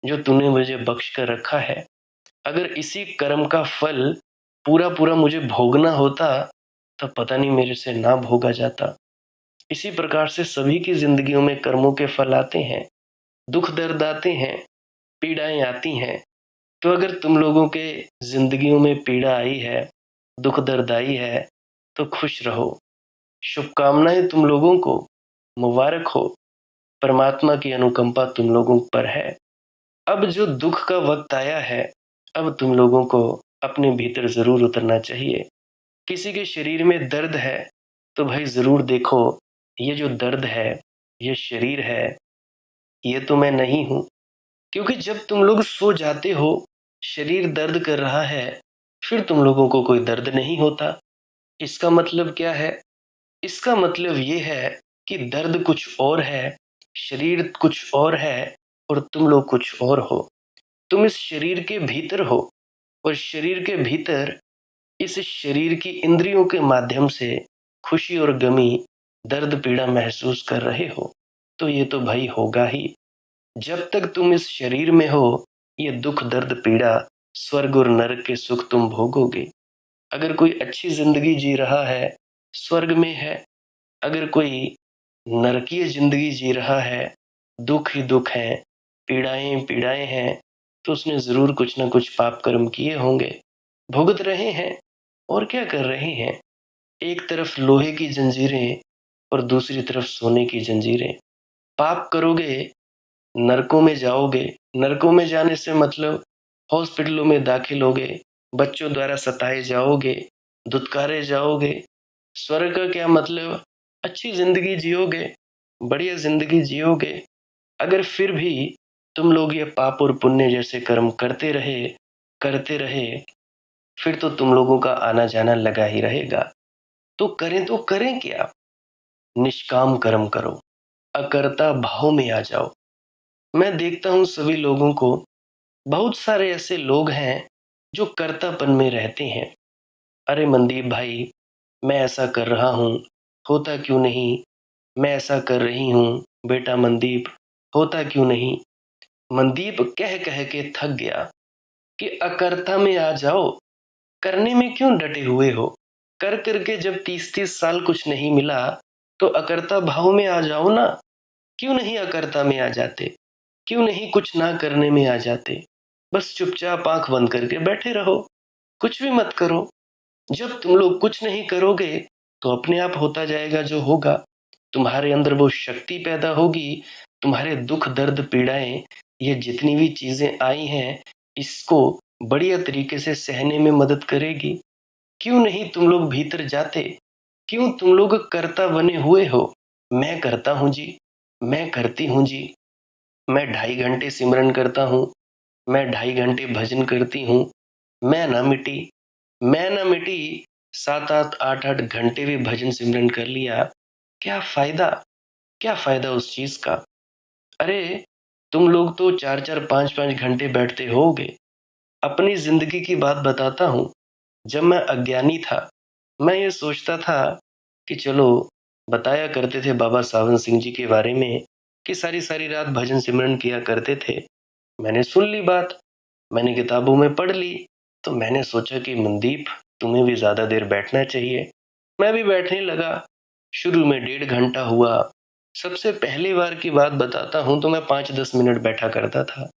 जो तूने मुझे बख्श कर रखा है। अगर इसी कर्म का फल पूरा पूरा मुझे भोगना होता, तब पता नहीं मेरे से ना भोगा जाता। इसी प्रकार से सभी की जिंदगियों में कर्मों के फल आते हैं, दुख दर्द आते हैं, पीड़ाएं आती हैं। तो अगर तुम लोगों के जिंदगियों में पीड़ा आई है, दुख दर्द आई है, तो खुश रहो। शुभकामनाएं तुम लोगों को, मुबारक हो। परमात्मा की अनुकंपा तुम लोगों पर है। अब जो दुख का वक्त आया है, अब तुम लोगों को अपने भीतर जरूर उतरना चाहिए। किसी के शरीर में दर्द है, तो भाई जरूर देखो, ये जो दर्द है, ये शरीर है, ये तो मैं नहीं हूं। क्योंकि जब तुम लोग सो जाते हो, शरीर दर्द कर रहा है, फिर तुम लोगों को कोई दर्द नहीं होता। इसका मतलब क्या है? इसका मतलब ये है कि दर्द कुछ और है, शरीर कुछ और है, और तुम लोग कुछ और हो। तुम इस शरीर के भीतर हो, और शरीर के भीतर इस शरीर की इंद्रियों के माध्यम से खुशी और गमी, दर्द पीड़ा महसूस कर रहे हो, तो ये तो भाई होगा ही। जब तक तुम इस शरीर में हो, ये दुख दर्द पीड़ा, स्वर्ग और नरक के सुख तुम भोगोगे। अगर कोई अच्छी जिंदगी जी रहा है, स्वर्ग में है। अगर कोई नरकीय जिंदगी जी रहा है, दुख ही दुख है, पीड़ाएं पीड़ाएं हैं, तो उसने जरूर कुछ ना कुछ पाप कर्म किए होंगे, भुगत रहे हैं। और क्या कर रहे हैं? एक तरफ लोहे की जंजीरें और दूसरी तरफ सोने की जंजीरें। पाप करोगे, नरकों में जाओगे। नरकों में जाने से मतलब हॉस्पिटलों में दाखिल होगे, बच्चों द्वारा सताए जाओगे, धुतकारे जाओगे। स्वर्ग का क्या मतलब? अच्छी जिंदगी जियोगे, बढ़िया जिंदगी जियोगे। अगर फिर भी तुम लोग ये पाप और पुण्य जैसे कर्म करते रहे, फिर तो तुम लोगों का आना जाना लगा ही रहेगा। तो करें क्या? निष्काम कर्म करो, अकर्ता भाव में आ जाओ। मैं देखता हूं सभी लोगों को, बहुत सारे ऐसे लोग हैं जो कर्तापन में रहते हैं। अरे मनदीप भाई, मैं ऐसा कर रहा हूँ, होता क्यों नहीं? मैं ऐसा कर रही हूँ, बेटा मनदीप, होता क्यों नहीं? मनदीप कह कह के थक गया कि अकर्ता में आ जाओ, करने में क्यों डटे हुए हो? कर करके जब 30-30 साल कुछ नहीं मिला, तो अकर्ता भाव में आ जाओ ना। क्यों नहीं अकर्ता में आ जाते? क्यों नहीं कुछ ना करने में आ जाते? बस चुपचाप आंख बंद करके बैठे रहो, कुछ भी मत करो। जब तुम लोग कुछ नहीं करोगे, तो अपने आप होता जाएगा जो होगा। तुम्हारे अंदर वो शक्ति पैदा होगी, तुम्हारे दुख दर्द पीड़ाएं, ये जितनी भी चीजें आई हैं, इसको बढ़िया तरीके से सहने में मदद करेगी। क्यों नहीं तुम लोग भीतर जाते? क्यों तुम लोग कर्ता बने हुए हो? मैं करता हूं जी, मैं करती हूं जी। मैं 2.5 घंटे सिमरन करता हूँ, मैं 2.5 घंटे भजन करती हूँ। मैं ना मिटी, मैं ना मिटी। 7-8 8-8 घंटे भी भजन सिमरन कर लिया, क्या फायदा? क्या फायदा उस चीज का? अरे, तुम लोग तो 4-4 5-5 घंटे बैठते होगे। अपनी जिंदगी की बात बताता हूँ। जब मैं अज्ञानी था, मैं ये सोचता था कि चलो, बताया करते थे बाबा सावन सिंह जी के बारे में कि सारी सारी रात भजन सिमरन किया करते थे। मैंने सुन ली बात, मैंने किताबों में पढ़ ली, तो मैंने सोचा कि मनदीप, तुम्हें भी ज्यादा देर बैठना चाहिए। मैं भी बैठने लगा। शुरू में 1.5 घंटा हुआ। सबसे पहली बार की बात बताता हूँ तो मैं 5-10 मिनट बैठा करता था।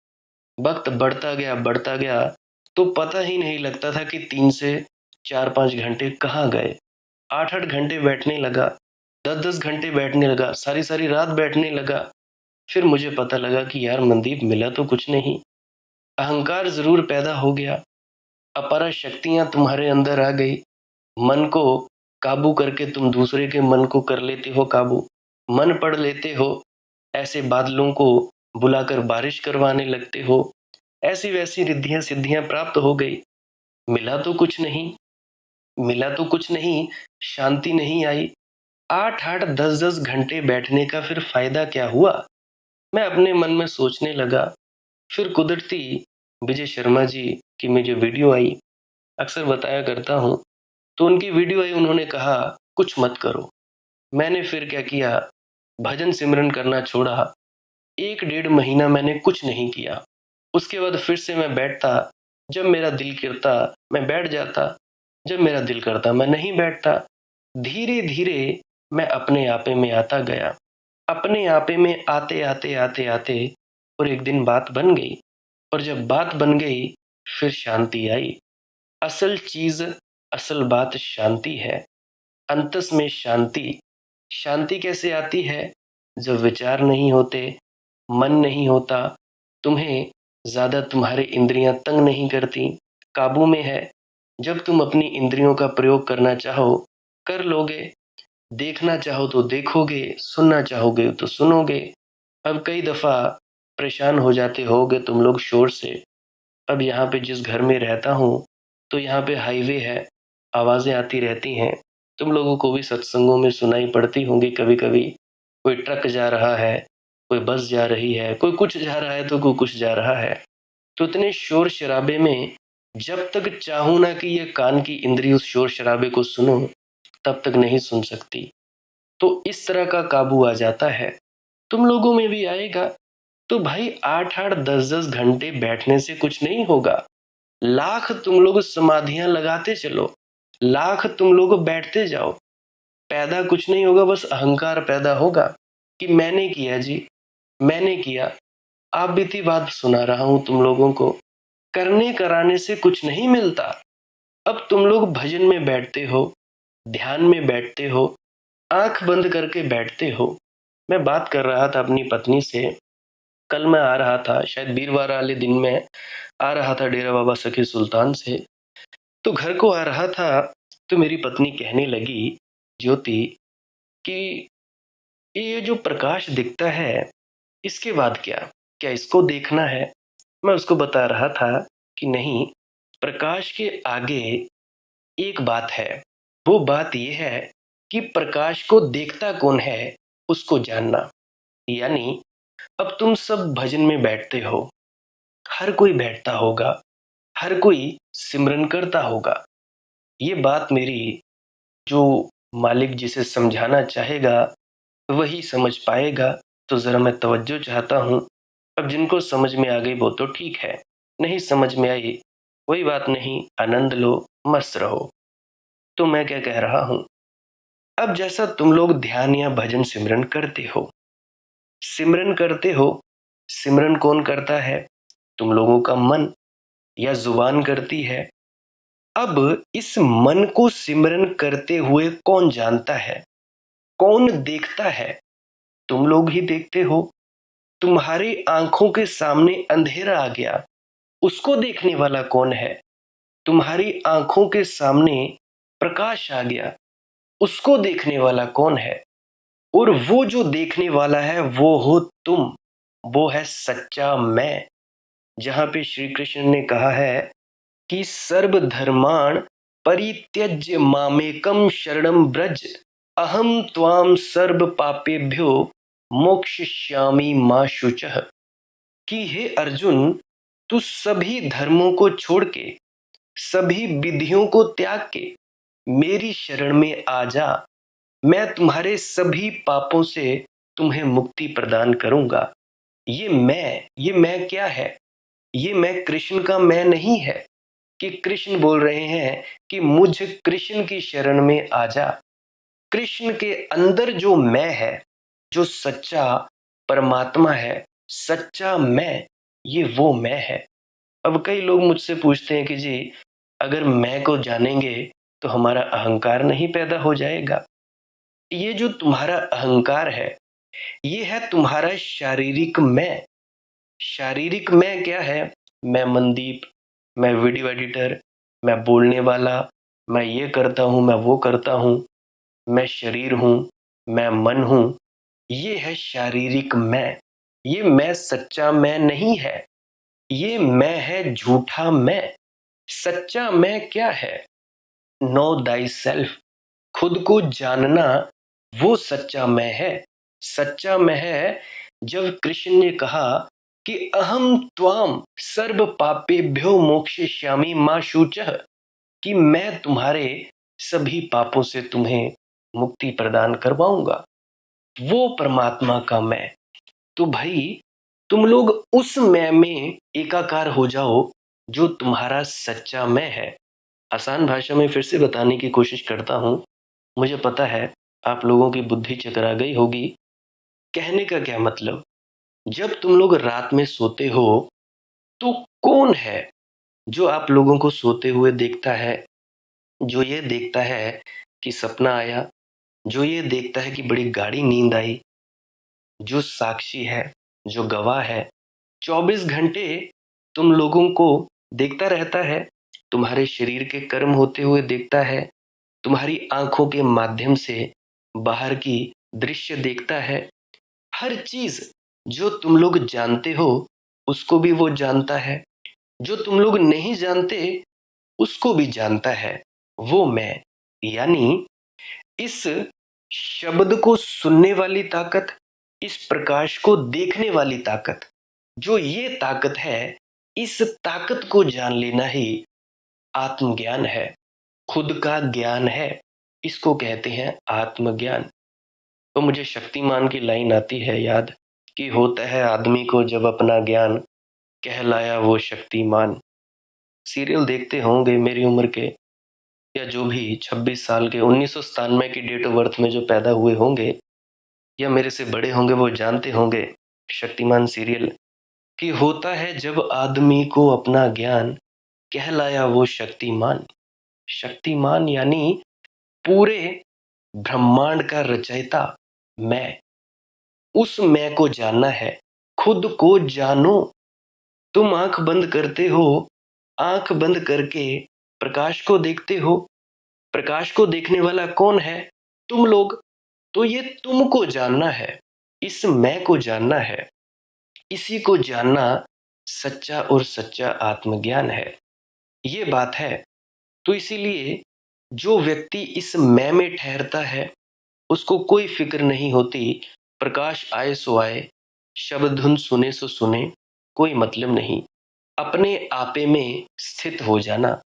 वक्त बढ़ता गया, तो पता ही नहीं लगता था कि 3 से 4-5 घंटे कहाँ गए। 8-8 घंटे बैठने लगा, 10-10 घंटे बैठने लगा, सारी सारी रात बैठने लगा। फिर मुझे पता लगा कि यार मनदीप, मिला तो कुछ नहीं। अहंकार जरूर पैदा हो गया, अपार शक्तियां तुम्हारे अंदर आ गई। मन को काबू करके तुम दूसरे के मन को कर लेते हो काबू, मन पढ़ लेते हो, ऐसे बादलों को बुलाकर बारिश करवाने लगते हो। ऐसी वैसी रिद्धियां सिद्धियां प्राप्त हो गई। मिला तो कुछ नहीं, मिला तो कुछ नहीं, शांति नहीं आई। 8-8 10-10 घंटे बैठने का फिर फायदा क्या हुआ? मैं अपने मन में सोचने लगा। फिर कुदरती विजय शर्मा जी की मुझे वीडियो आई, अक्सर बताया करता हूँ। तो उनकी वीडियो आई, उन्होंने कहा कुछ मत करो। मैंने फिर क्या किया, भजन सिमरन करना छोड़ा। 1-1.5 महीना मैंने कुछ नहीं किया। उसके बाद फिर से मैं बैठता। जब मेरा दिल करता, मैं बैठ जाता। जब मेरा दिल करता, मैं नहीं बैठता। धीरे धीरे मैं अपने आपे में आता गया। अपने आपे में आते आते आते आते और एक दिन बात बन गई। और जब बात बन गई, फिर शांति आई। असल चीज, असल बात शांति है। अंतस में शांति। शांति कैसे आती है? जब विचार नहीं होते, मन नहीं होता, तुम्हें ज्यादा तुम्हारी इंद्रियां तंग नहीं करती, काबू में है। जब तुम अपनी इंद्रियों का प्रयोग करना चाहो, कर लोगे। देखना चाहो तो देखोगे, सुनना चाहोगे तो सुनोगे। अब कई दफा परेशान हो जाते होगे तुम लोग शोर से। अब यहाँ पे जिस घर में रहता हूँ, तो यहाँ पे हाईवे है, आवाजें आती रहती हैं। तुम लोगों को भी सत्संगों में सुनाई पड़ती होंगी कभी कभी। कोई ट्रक जा रहा है, कोई बस जा रही है, कोई कुछ जा रहा है तो कोई कुछ जा रहा है। तो इतने शोर शराबे में जब तक चाहूं ना कि ये कान की इंद्री उस शोर शराबे को सुनो, तब तक नहीं सुन सकती। तो इस तरह का काबू आ जाता है, तुम लोगों में भी आएगा। तो भाई 8-8 10-10 घंटे बैठने से कुछ नहीं होगा। लाख तुम लोग समाधियां लगाते चलो, लाख तुम लोग बैठते जाओ, पैदा कुछ नहीं होगा, बस अहंकार पैदा होगा कि मैंने किया जी, मैंने किया। आप बीती बात सुना रहा हूं तुम लोगों को, करने कराने से कुछ नहीं मिलता। अब तुम लोग भजन में बैठते हो, ध्यान में बैठते हो, आंख बंद करके बैठते हो। मैं बात कर रहा था अपनी पत्नी से, कल मैं आ रहा था, शायद वीरवार वाले दिन में आ रहा था डेरा बाबा सखी सुल्तान से। तो घर को आ रहा था तो मेरी पत्नी कहने लगी, ज्योति, कि ये जो प्रकाश दिखता है इसके बाद क्या, क्या इसको देखना है? मैं उसको बता रहा था कि नहीं, प्रकाश के आगे एक बात है। वो बात ये है कि प्रकाश को देखता कौन है उसको जानना। यानी अब तुम सब भजन में बैठते हो, हर कोई बैठता होगा, हर कोई सिमरन करता होगा। ये बात मेरी, जो मालिक जिसे समझाना चाहेगा वही समझ पाएगा। तो जरा मैं तवज्जो चाहता हूँ। अब जिनको समझ में आ गई वो तो ठीक है, नहीं समझ में आई कोई बात नहीं, आनंद लो, मस्त रहो। तो मैं क्या कह रहा हूँ, अब जैसा तुम लोग ध्यान या भजन सिमरन करते हो, सिमरन करते हो, सिमरन कौन करता है? तुम लोगों का मन या जुबान करती है। अब इस मन को सिमरन करते हुए कौन जानता है, कौन देखता है? तुम लोग ही देखते हो। तुम्हारी आंखों के सामने अंधेरा आ गया, उसको देखने वाला कौन है? तुम्हारी आंखों के सामने प्रकाश आ गया, उसको देखने वाला कौन है? और वो जो देखने वाला है वो हो तुम, वो है सच्चा मैं। जहां पे श्री कृष्ण ने कहा है कि सर्वधर्मान् परित्यज्य मामेकं शरणं व्रज, अहम त्वाम सर्व पापेभ्यो मोक्षयिष्यामि मा शुचः। कि हे अर्जुन, तू सभी धर्मों को छोड़ के, सभी विधियों को त्याग के मेरी शरण में आ जा। मैं तुम्हारे सभी पापों से तुम्हें मुक्ति प्रदान करूंगा। ये मैं क्या है? ये मैं कृष्ण का मैं नहीं है कि कृष्ण बोल रहे हैं कि मुझ कृष्ण की शरण में आ जा। कृष्ण के अंदर जो मैं है, जो सच्चा परमात्मा है, सच्चा मैं, ये वो मैं है। अब कई लोग मुझसे पूछते हैं कि जी, अगर मैं को जानेंगे तो हमारा अहंकार नहीं पैदा हो जाएगा? ये जो तुम्हारा अहंकार है, ये है तुम्हारा शारीरिक मैं। शारीरिक मैं क्या है? मैं मनदीप, मैं वीडियो एडिटर, मैं बोलने वाला, मैं ये करता हूँ, मैं वो करता हूँ, मैं शरीर हूँ, मैं मन हूँ। ये है शारीरिक मैं। ये मैं सच्चा मैं नहीं है, ये मैं है झूठा मैं। सच्चा मैं क्या है? नो दाई सेल्फ, खुद को जानना, वो सच्चा मैं है। सच्चा मैं है जब कृष्ण ने कहा कि अहम त्वाम सर्व पापेभ्यो मोक्षयिष्यामि मा शुचः, कि मैं तुम्हारे सभी पापों से तुम्हें मुक्ति प्रदान करवाऊंगा। वो परमात्मा का मैं। तो भाई तुम लोग उस मैं में एकाकार हो जाओ जो तुम्हारा सच्चा मैं है। आसान भाषा में फिर से बताने की कोशिश करता हूं। मुझे पता है आप लोगों की बुद्धि चकरा गई होगी। कहने का क्या मतलब, जब तुम लोग रात में सोते हो तो कौन है जो आप लोगों को सोते हुए देखता है? जो ये देखता है कि सपना आया, जो ये देखता है कि बड़ी गाढ़ी नींद आई, जो साक्षी है, जो गवाह है, 24 घंटे तुम लोगों को देखता रहता है। तुम्हारे शरीर के कर्म होते हुए देखता है, तुम्हारी आंखों के माध्यम से बाहर की दृश्य देखता है। हर चीज जो तुम लोग जानते हो उसको भी वो जानता है, जो तुम लोग नहीं जानते उसको भी जानता है। वो मैं, यानी इस शब्द को सुनने वाली ताकत, इस प्रकाश को देखने वाली ताकत, जो ये ताकत है, इस ताकत को जान लेना ही आत्मज्ञान है, खुद का ज्ञान है। इसको कहते हैं आत्मज्ञान। तो मुझे शक्तिमान की लाइन आती है याद कि होता है आदमी को जब अपना ज्ञान, कहलाया वो शक्तिमान। सीरियल देखते होंगे मेरी उम्र के, या जो भी 26 साल के 1997 की डेट ऑफ बर्थ में जो पैदा हुए होंगे या मेरे से बड़े होंगे, वो जानते होंगे शक्तिमान सीरियल कि होता है जब आदमी को अपना ज्ञान, कहलाया वो शक्तिमान। शक्तिमान यानी पूरे ब्रह्मांड का रचयिता मैं। उस मैं को जानना है, खुद को जानो। तुम आंख बंद करते हो, आंख बंद करके प्रकाश को देखते हो। प्रकाश को देखने वाला कौन है? तुम लोग। तो ये तुमको जानना है, इस मैं को जानना है। इसी को जानना सच्चा और सच्चा आत्मज्ञान है। ये बात है। तो इसीलिए जो व्यक्ति इस मैं में ठहरता है, उसको कोई फिक्र नहीं होती, प्रकाश आए सो आए, शब्द धुन सुने सो सुने, कोई मतलब नहीं। अपने आपे में स्थित हो जाना।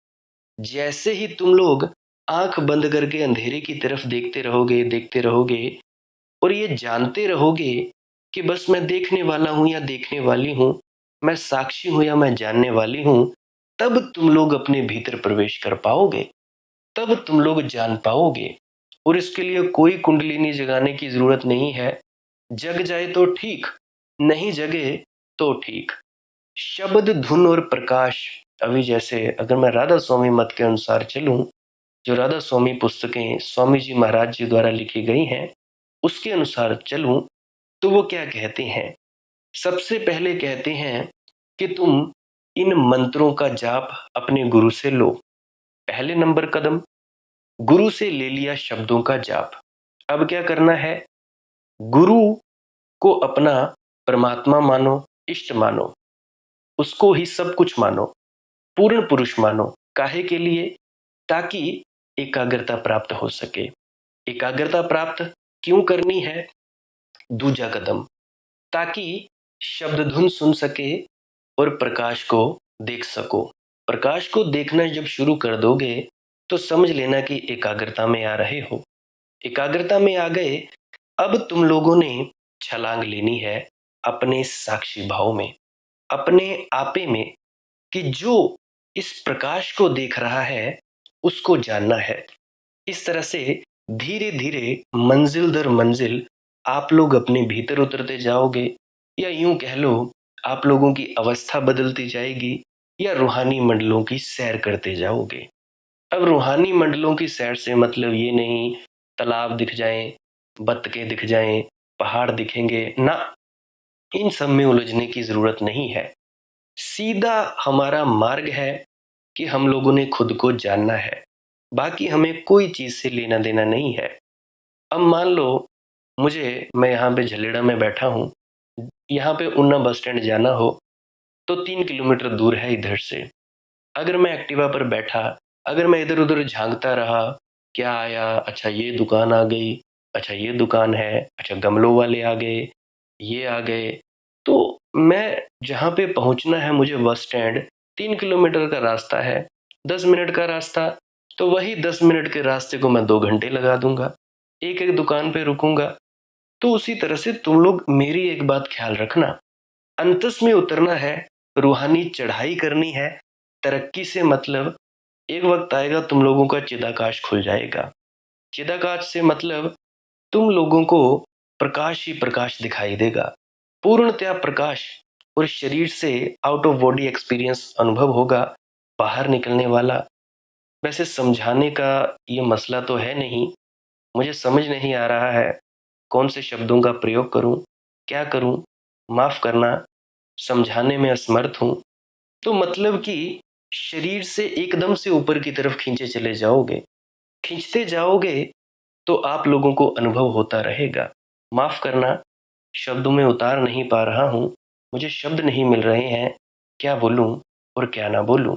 जैसे ही तुम लोग आंख बंद करके अंधेरे की तरफ देखते रहोगे और ये जानते रहोगे कि बस मैं देखने वाला हूं या देखने वाली हूं, मैं साक्षी हूं या मैं जानने वाली हूं, तब तुम लोग अपने भीतर प्रवेश कर पाओगे, तब तुम लोग जान पाओगे। और इसके लिए कोई कुंडलिनी जगाने की जरूरत नहीं है। जग जाए तो ठीक, नहीं जगे तो ठीक। शब्द धुन और प्रकाश, अभी जैसे अगर मैं राधा स्वामी मत के अनुसार चलूं, जो राधा स्वामी पुस्तकें स्वामी जी महाराज जी द्वारा लिखी गई हैं, उसके अनुसार चलूं, तो वो क्या कहते हैं? सबसे पहले कहते हैं कि तुम इन मंत्रों का जाप अपने गुरु से लो। पहले नंबर कदम, गुरु से ले लिया शब्दों का जाप। अब क्या करना है? गुरु को अपना परमात्मा मानो, इष्ट मानो, उसको ही सब कुछ मानो, पूर्ण पुरुष मानो। काहे के लिए? ताकि एकाग्रता प्राप्त हो सके। एकाग्रता प्राप्त क्यों करनी है? दूजा कदम, ताकि शब्द धुन सुन सके और प्रकाश को देख सको। प्रकाश को देखना जब शुरू कर दोगे तो समझ लेना कि एकाग्रता में आ रहे हो। एकाग्रता में आ गए, अब तुम लोगों ने छलांग लेनी है अपने साक्षी भाव में, अपने आपे में, कि जो इस प्रकाश को देख रहा है उसको जानना है। इस तरह से धीरे धीरे मंजिल दर मंजिल आप लोग अपने भीतर उतरते जाओगे, या यूं कह लो आप लोगों की अवस्था बदलती जाएगी, या रूहानी मंडलों की सैर करते जाओगे। अब रूहानी मंडलों की सैर से मतलब ये नहीं तालाब दिख जाएं, बत्तखें दिख जाएं, पहाड़ दिखेंगे ना, इन सब में उलझने की जरूरत नहीं है। सीधा हमारा मार्ग है कि हम लोगों ने खुद को जानना है, बाकी हमें कोई चीज से लेना देना नहीं है। अब मान लो मैं यहाँ पे झलेड़ा में बैठा हूँ, यहाँ पे ऊना बस स्टैंड जाना हो तो 3 किलोमीटर दूर है इधर से। अगर मैं एक्टिवा पर बैठा, अगर मैं इधर उधर झांकता रहा, क्या आया, अच्छा ये दुकान आ गई, अच्छा ये दुकान है, अच्छा गमलों वाले आ गए, ये आ गए, तो मैं जहाँ पे पहुँचना है मुझे बस स्टैंड, 3 किलोमीटर का रास्ता है, 10 मिनट का रास्ता, तो वही 10 मिनट के रास्ते को मैं 2 घंटे लगा दूंगा, एक एक दुकान पे रुकूंगा। तो उसी तरह से तुम लोग मेरी एक बात ख्याल रखना, अंतस में उतरना है, रूहानी चढ़ाई करनी है। तरक्की से मतलब एक वक्त आएगा तुम लोगों का चिदाकाश खुल जाएगा। चिदाकाश से मतलब तुम लोगों को प्रकाश ही प्रकाश दिखाई देगा, पूर्णतया प्रकाश, और शरीर से आउट ऑफ बॉडी एक्सपीरियंस अनुभव होगा, बाहर निकलने वाला। वैसे समझाने का ये मसला तो है नहीं, मुझे समझ नहीं आ रहा है कौन से शब्दों का प्रयोग करूं, क्या करूं, माफ करना, समझाने में असमर्थ हूं। तो मतलब कि शरीर से एकदम से ऊपर की तरफ खींचे चले जाओगे, खींचते जाओगे तो आप लोगों को अनुभव होता रहेगा। माफ करना, शब्दों में उतार नहीं पा रहा हूं, मुझे शब्द नहीं मिल रहे हैं, क्या बोलूं और क्या ना बोलूं।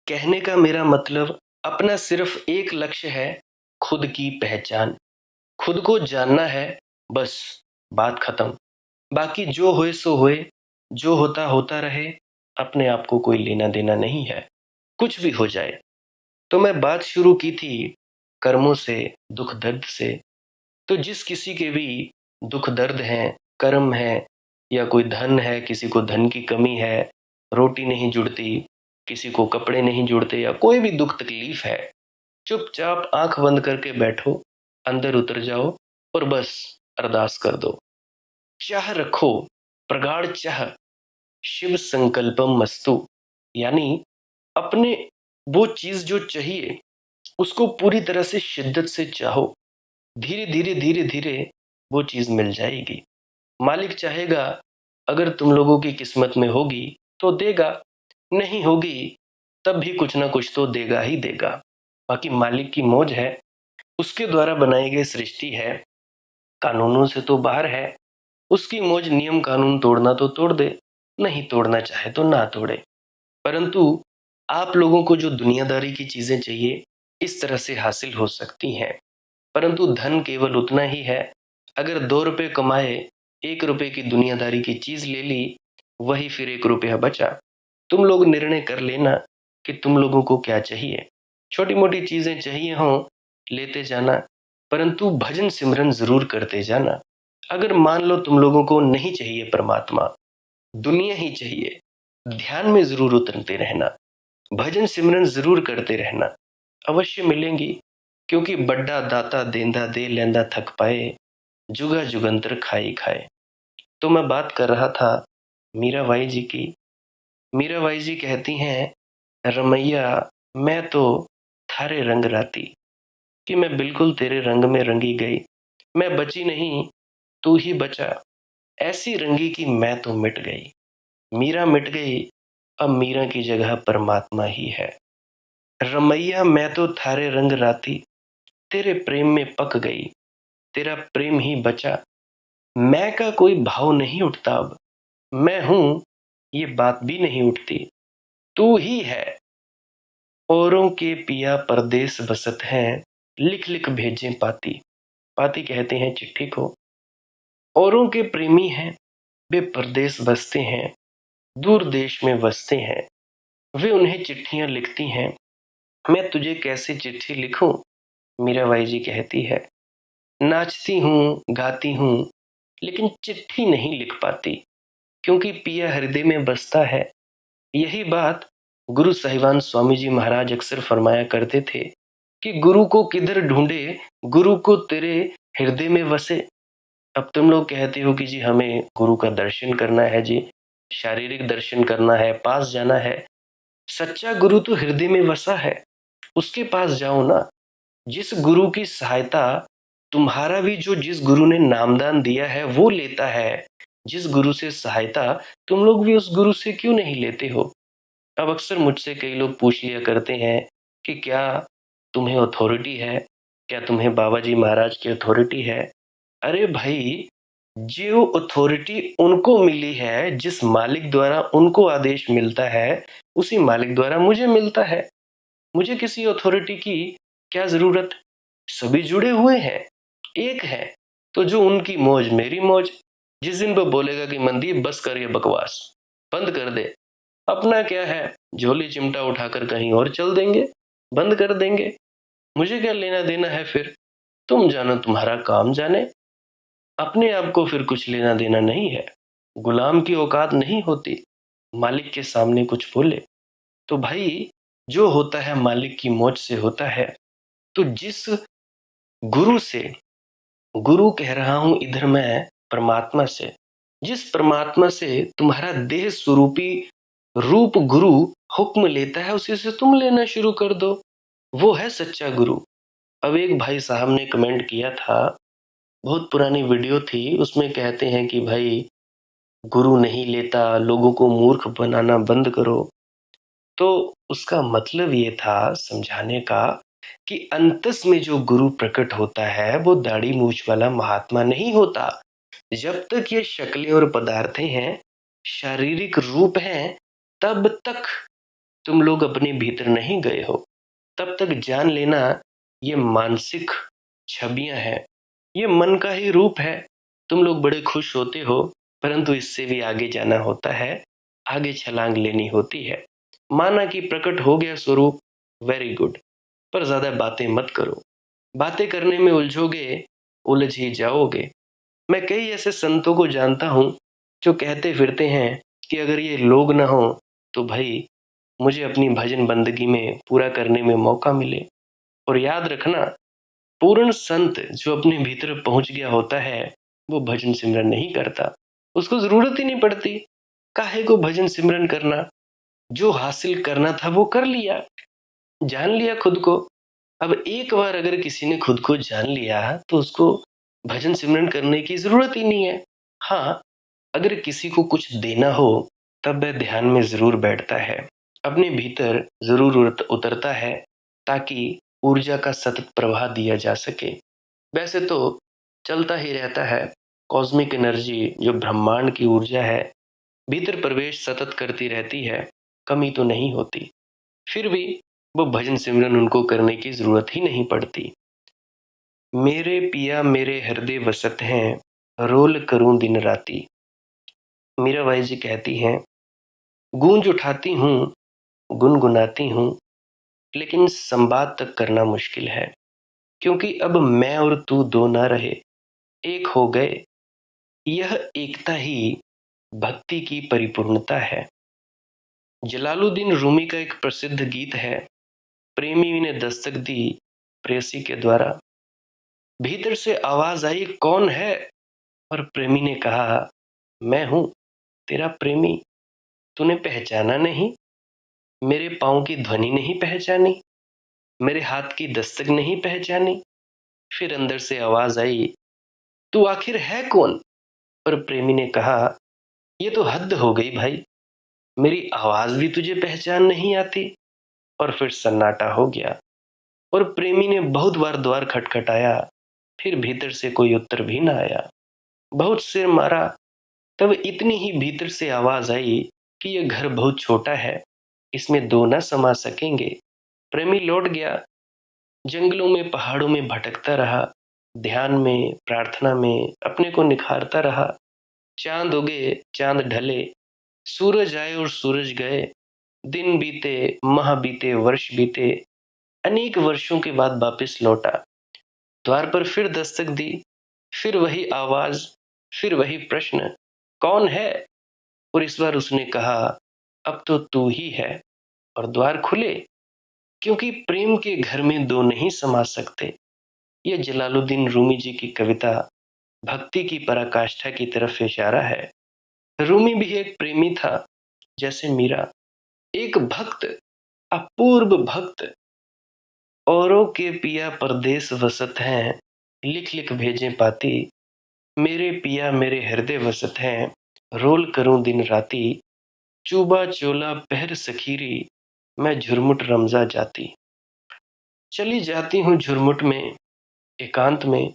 कहने का मेरा मतलब अपना सिर्फ एक लक्ष्य है, खुद की पहचान, खुद को जानना है, बस, बात खत्म। बाकी जो होए सो होए, जो होता होता रहे, अपने आप को कोई लेना देना नहीं है, कुछ भी हो जाए। तो मैं बात शुरू की थी कर्मों से, दुख दर्द से। तो जिस किसी के भी दुख दर्द हैं, कर्म है, या कोई धन है, किसी को धन की कमी है, रोटी नहीं जुड़ती, किसी को कपड़े नहीं जुड़ते, या कोई भी दुख तकलीफ है, चुपचाप आंख बंद करके बैठो, अंदर उतर जाओ और बस अरदास कर दो। चाह रखो, प्रगाढ़ चाह, शिव संकल्पम मस्तु। यानी अपने वो चीज जो चाहिए उसको पूरी तरह से शिद्दत से चाहो, धीरे धीरे धीरे धीरे वो चीज मिल जाएगी। मालिक चाहेगा, अगर तुम लोगों की किस्मत में होगी तो देगा, नहीं होगी तब भी कुछ ना कुछ तो देगा ही देगा। बाकी मालिक की मौज है, उसके द्वारा बनाई गई सृष्टि है, कानूनों से तो बाहर है। उसकी मौज, नियम कानून तोड़ना तो तोड़ दे, नहीं तोड़ना चाहे तो ना तोड़े। परंतु आप लोगों को जो दुनियादारी की चीजें चाहिए इस तरह से हासिल हो सकती हैं। परंतु धन केवल उतना ही है, अगर 2 रुपए कमाए, 1 रुपए की दुनियादारी की चीज ले ली, वही फिर 1 रुपया बचा। तुम लोग निर्णय कर लेना कि तुम लोगों को क्या चाहिए। छोटी मोटी चीजें चाहिए हों, लेते जाना, परंतु भजन सिमरन जरूर करते जाना। अगर मान लो तुम लोगों को नहीं चाहिए परमात्मा, दुनिया ही चाहिए, ध्यान में जरूर उतरते रहना, भजन सिमरन जरूर करते रहना, अवश्य मिलेंगी। क्योंकि बड्डा दाता देंदा दे लेंदा थक पाए, जुगा जुगंतर खाई खाए। तो मैं बात कर रहा था मीराबाई जी की। मीराबाई जी कहती हैं, रमैया मैं तो थारे रंग राती, कि मैं बिल्कुल तेरे रंग में रंगी गई, मैं बची नहीं, तू ही बचा, ऐसी रंगी कि मैं तो मिट गई। मीरा मिट गई, अब मीरा की जगह परमात्मा ही है। रमैया मैं तो थारे रंग राती, तेरे प्रेम में पक गई, तेरा प्रेम ही बचा। मैं का कोई भाव नहीं उठता अब, मैं हूं ये बात भी नहीं उठती, तू ही है। औरों के पिया परदेस बसत हैं, लिख लिख भेजें पाती। पाती कहते हैं चिट्ठी को। औरों के प्रेमी हैं, वे परदेस बसते हैं, दूर देश में बसते हैं, वे उन्हें चिट्ठियां लिखती हैं। मैं तुझे कैसे चिट्ठी लिखूं, मीराबाई जी कहती है। नाचती हूँ, गाती हूँ, लेकिन चिट्ठी नहीं लिख पाती, क्योंकि पिया हृदय में बसता है। यही बात गुरु साहिबान स्वामी जी महाराज अक्सर फरमाया करते थे कि गुरु को किधर ढूंढे, गुरु को तेरे हृदय में वसे। अब तुम लोग कहते हो कि जी हमें गुरु का दर्शन करना है, जी शारीरिक दर्शन करना है, पास जाना है। सच्चा गुरु तो हृदय में वसा है, उसके पास जाओ ना। जिस गुरु की सहायता तुम्हारा भी, जो जिस गुरु ने नामदान दिया है वो लेता है, जिस गुरु से सहायता तुम लोग भी उस गुरु से क्यों नहीं लेते हो। अब अक्सर मुझसे कई लोग पूछ लिया करते हैं कि क्या तुम्हें अथॉरिटी है, क्या तुम्हें बाबा जी महाराज की अथॉरिटी है। अरे भाई, जो अथॉरिटी उनको मिली है, जिस मालिक द्वारा उनको आदेश मिलता है, उसी मालिक द्वारा मुझे मिलता है। मुझे किसी अथॉरिटी की क्या जरूरत। सभी जुड़े हुए हैं, एक है। तो जो उनकी मौज मेरी मौज। जिस दिन वो बोलेगा कि मनदीप बस कर ये बकवास, बंद कर दे, अपना क्या है, झोली चिमटा उठाकर कहीं और चल देंगे, बंद कर देंगे। मुझे क्या लेना देना है फिर। तुम जानो, तुम्हारा काम जाने। अपने आप को फिर कुछ लेना देना नहीं है। गुलाम की औकात नहीं होती मालिक के सामने कुछ बोले। तो भाई, जो होता है मालिक की मौज से होता है। तो जिस गुरु से, गुरु कह रहा हूं इधर मैं परमात्मा से, जिस परमात्मा से तुम्हारा देह स्वरूपी रूप गुरु हुक्म लेता है, उसी से तुम लेना शुरू कर दो। वो है सच्चा गुरु। अब एक भाई साहब ने कमेंट किया था, बहुत पुरानी वीडियो थी, उसमें कहते हैं कि भाई गुरु नहीं लेता, लोगों को मूर्ख बनाना बंद करो। तो उसका मतलब ये था समझाने का कि अंतस में जो गुरु प्रकट होता है वो दाढ़ी मूछ वाला महात्मा नहीं होता। जब तक ये शक्लें और पदार्थें हैं, शारीरिक रूप हैं, तब तक तुम लोग अपने भीतर नहीं गए हो। तब तक जान लेना, ये मानसिक छवियां हैं, ये मन का ही रूप है। तुम लोग बड़े खुश होते हो, परंतु इससे भी आगे जाना होता है, आगे छलांग लेनी होती है। माना कि प्रकट हो गया स्वरूप, वेरी गुड, पर ज्यादा बातें मत करो। बातें करने में उलझोगे, उलझ ही जाओगे। मैं कई ऐसे संतों को जानता हूँ जो कहते फिरते हैं कि अगर ये लोग ना हो तो भाई मुझे अपनी भजन बंदगी में पूरा करने में मौका मिले। और याद रखना, पूर्ण संत जो अपने भीतर पहुंच गया होता है वो भजन सिमरन नहीं करता। उसको जरूरत ही नहीं पड़ती। काहे को भजन सिमरन करना? जो हासिल करना था वो कर लिया, जान लिया खुद को। अब एक बार अगर किसी ने खुद को जान लिया तो उसको भजन सिमरन करने की जरूरत ही नहीं है। हाँ, अगर किसी को कुछ देना हो तब वह ध्यान में जरूर बैठता है, अपने भीतर जरूर उतरता है, ताकि ऊर्जा का सतत प्रवाह दिया जा सके। वैसे तो चलता ही रहता है। कॉस्मिक एनर्जी जो ब्रह्मांड की ऊर्जा है, भीतर प्रवेश सतत करती रहती है, कमी तो नहीं होती। फिर भी वो भजन सिमरन उनको करने की जरूरत ही नहीं पड़ती। मेरे पिया मेरे हृदय वसत हैं, रोल करूं दिन राती। मीराबाई जी कहती हैं, गूंज उठाती हूँ, गुनगुनाती हूँ, लेकिन संवाद तक करना मुश्किल है, क्योंकि अब मैं और तू दो ना रहे, एक हो गए। यह एकता ही भक्ति की परिपूर्णता है। जलालुद्दीन रूमी का एक प्रसिद्ध गीत है, प्रेमी ने दस्तक दी प्रेयसी के द्वारा। भीतर से आवाज आई, कौन है? और प्रेमी ने कहा, मैं हूं, तेरा प्रेमी। तूने पहचाना नहीं? मेरे पाँव की ध्वनि नहीं पहचानी? मेरे हाथ की दस्तक नहीं पहचानी? फिर अंदर से आवाज आई, तू आखिर है कौन? पर प्रेमी ने कहा, ये तो हद हो गई भाई, मेरी आवाज भी तुझे पहचान नहीं आती। और फिर सन्नाटा हो गया। और प्रेमी ने बहुत बार द्वार खटखटाया, फिर भीतर से कोई उत्तर भी ना आया। बहुत सिर मारा, तब इतनी ही भीतर से आवाज आई कि यह घर बहुत छोटा है, इसमें दो न समा सकेंगे। प्रेमी लौट गया, जंगलों में पहाड़ों में भटकता रहा, ध्यान में प्रार्थना में अपने को निखारता रहा। चांद उगे चांद ढले, सूरज आए और सूरज गए, दिन बीते माह बीते वर्ष बीते, अनेक वर्षों के बाद वापस लौटा। द्वार पर फिर दस्तक दी, फिर वही आवाज, फिर वही प्रश्न, कौन है? और इस बार उसने कहा, अब तो तू ही है। और द्वार खुले, क्योंकि प्रेम के घर में दो नहीं समा सकते। यह जलालुद्दीन रूमी जी की कविता भक्ति की पराकाष्ठा की तरफ इशारा है। रूमी भी एक प्रेमी था, जैसे मीरा, एक भक्त, अपूर्व भक्त। औरों के पिया परदेस वसत हैं, लिख लिख भेजें पाती। मेरे पिया मेरे हृदय वसत हैं, रोल करूं दिन राती। चूबा चोला पहर सखीरी, मैं झुरमुट रमजा जाती। चली जाती हूँ झुरमुट में, एकांत में,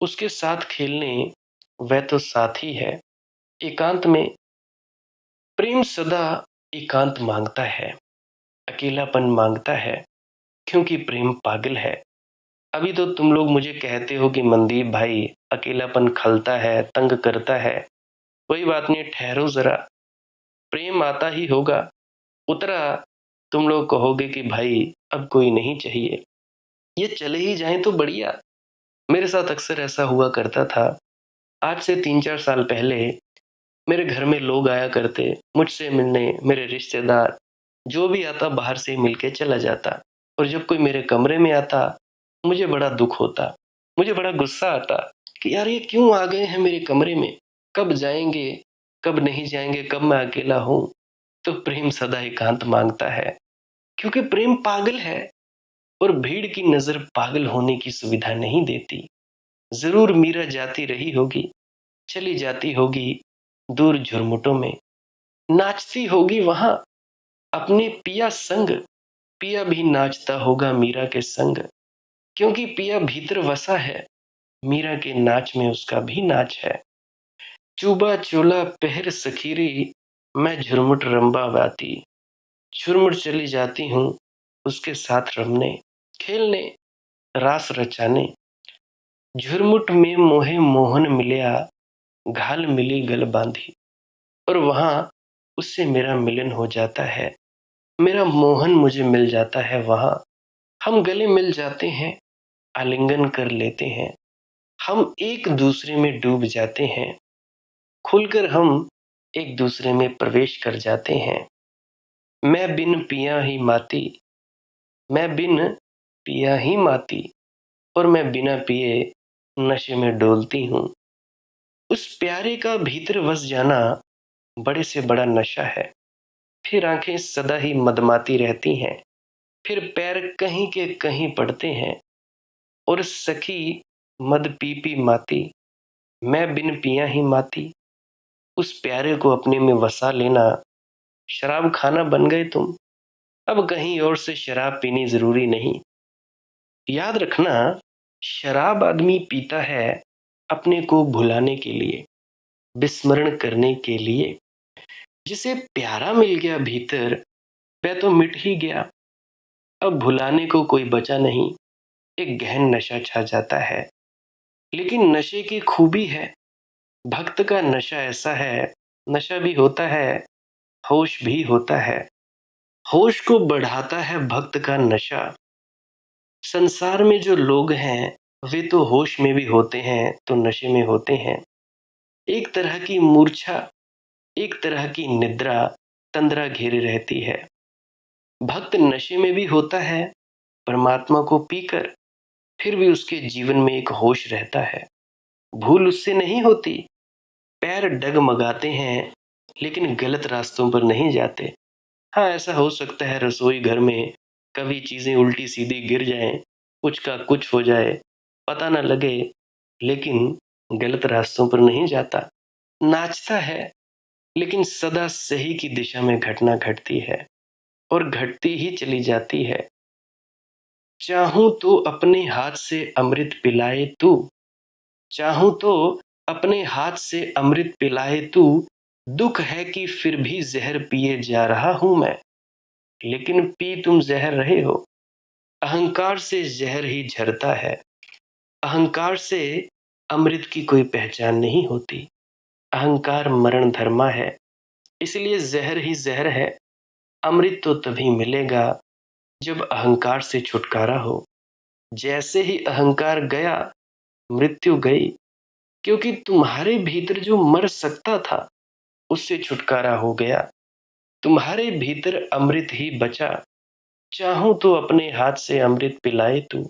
उसके साथ खेलने, वह तो साथ ही है। एकांत में प्रेम सदा एकांत मांगता है, अकेलापन मांगता है, क्योंकि प्रेम पागल है। अभी तो तुम लोग मुझे कहते हो कि मनदीप भाई, अकेलापन खलता है, तंग करता है। कोई बात नहीं, ठहरो जरा, प्रेम आता ही होगा। उतरा, तुम लोग कहोगे कि भाई अब कोई नहीं चाहिए, ये चले ही जाएं तो बढ़िया। मेरे साथ अक्सर ऐसा हुआ करता था। आज से 3-4 साल पहले मेरे घर में लोग आया करते मुझसे मिलने, मेरे रिश्तेदार, जो भी आता बाहर से मिल के चला जाता। और जब कोई मेरे कमरे में आता, मुझे बड़ा दुख होता, मुझे बड़ा गुस्सा आता कि यार ये क्यों आ गए हैं मेरे कमरे में, कब जाएंगे, कब नहीं जाएंगे, कब मैं अकेला हूँ। तो प्रेम सदा एकांत मांगता है, क्योंकि प्रेम पागल है। और भीड़ की नजर पागल होने की सुविधा नहीं देती। जरूर मीरा जाती रही होगी, चली जाती होगी दूर झुरमुटों में, नाचती होगी वहां अपने पिया संग। पिया भी नाचता होगा मीरा के संग, क्योंकि पिया भीतर वसा है, मीरा के नाच में उसका भी नाच है। चूबा चोला पहर सखीरी, मैं झुरमुट रंबा बाती। झुरमुट चली जाती हूँ उसके साथ रमने, खेलने, रास रचाने। झुरमुट में मोहे मोहन मिलया, घाल मिली गल बांधी। और वहां उससे मेरा मिलन हो जाता है, मेरा मोहन मुझे मिल जाता है वहां, हम गले मिल जाते हैं। आलिंगन कर लेते हैं, हम एक दूसरे में डूब जाते हैं, खुलकर हम एक दूसरे में प्रवेश कर जाते हैं। मैं बिन पिया ही माती, मैं बिन पिया ही माती, और मैं बिना पिए नशे में डोलती हूँ। उस प्यारे का भीतर बस जाना बड़े से बड़ा नशा है। फिर आंखें सदा ही मदमाती रहती हैं, फिर पैर कहीं के कहीं पड़ते हैं, और सखी मद पी पी माती, मैं बिन पिया ही माती। उस प्यारे को अपने में वसा लेना, शराब खाना बन गए तुम। अब कहीं और से शराब पीनी जरूरी नहीं। याद रखना, शराब आदमी पीता है अपने को भुलाने के लिए, विस्मरण करने के लिए। जिसे प्यारा मिल गया भीतर, वह तो मिट ही गया। अब भुलाने को कोई बचा नहीं, एक गहन नशा छा जाता है। लेकिन नशे की खूबी है, भक्त का नशा ऐसा है, नशा भी होता है, होश भी होता है। होश को बढ़ाता है भक्त का नशा। संसार में जो लोग हैं, वे तो होश में भी होते हैं तो नशे में होते हैं। एक तरह की मूर्छा, एक तरह की निद्रा तंद्रा घेरे रहती है। भक्त नशे में भी होता है परमात्मा को पीकर, फिर भी उसके जीवन में एक होश रहता है। भूल उससे नहीं होती, पैर डगमगाते हैं, लेकिन गलत रास्तों पर नहीं जाते। हाँ, ऐसा हो सकता है रसोई घर में कभी चीजें उल्टी सीधी गिर जाएं, कुछ का कुछ हो जाए, पता ना लगे, लेकिन गलत रास्तों पर नहीं जाता। नाचता है, लेकिन सदा सही की दिशा में घटना घटती है और घटती ही चली जाती है। चाहूं तो अपने हाथ से अमृत पिलाए तू, चाहूं तो अपने हाथ से अमृत पिलाए तू, दुख है कि फिर भी जहर पिए जा रहा हूं मैं। लेकिन पी तुम जहर रहे हो। अहंकार से जहर ही झरता है, अहंकार से अमृत की कोई पहचान नहीं होती। अहंकार मरण धर्मा है, इसलिए जहर ही जहर है। अमृत तो तभी मिलेगा जब अहंकार से छुटकारा हो। जैसे ही अहंकार गया, मृत्यु गई, क्योंकि तुम्हारे भीतर जो मर सकता था उससे छुटकारा हो गया। तुम्हारे भीतर अमृत ही बचा। चाहूं तो अपने हाथ से अमृत पिलाए तू,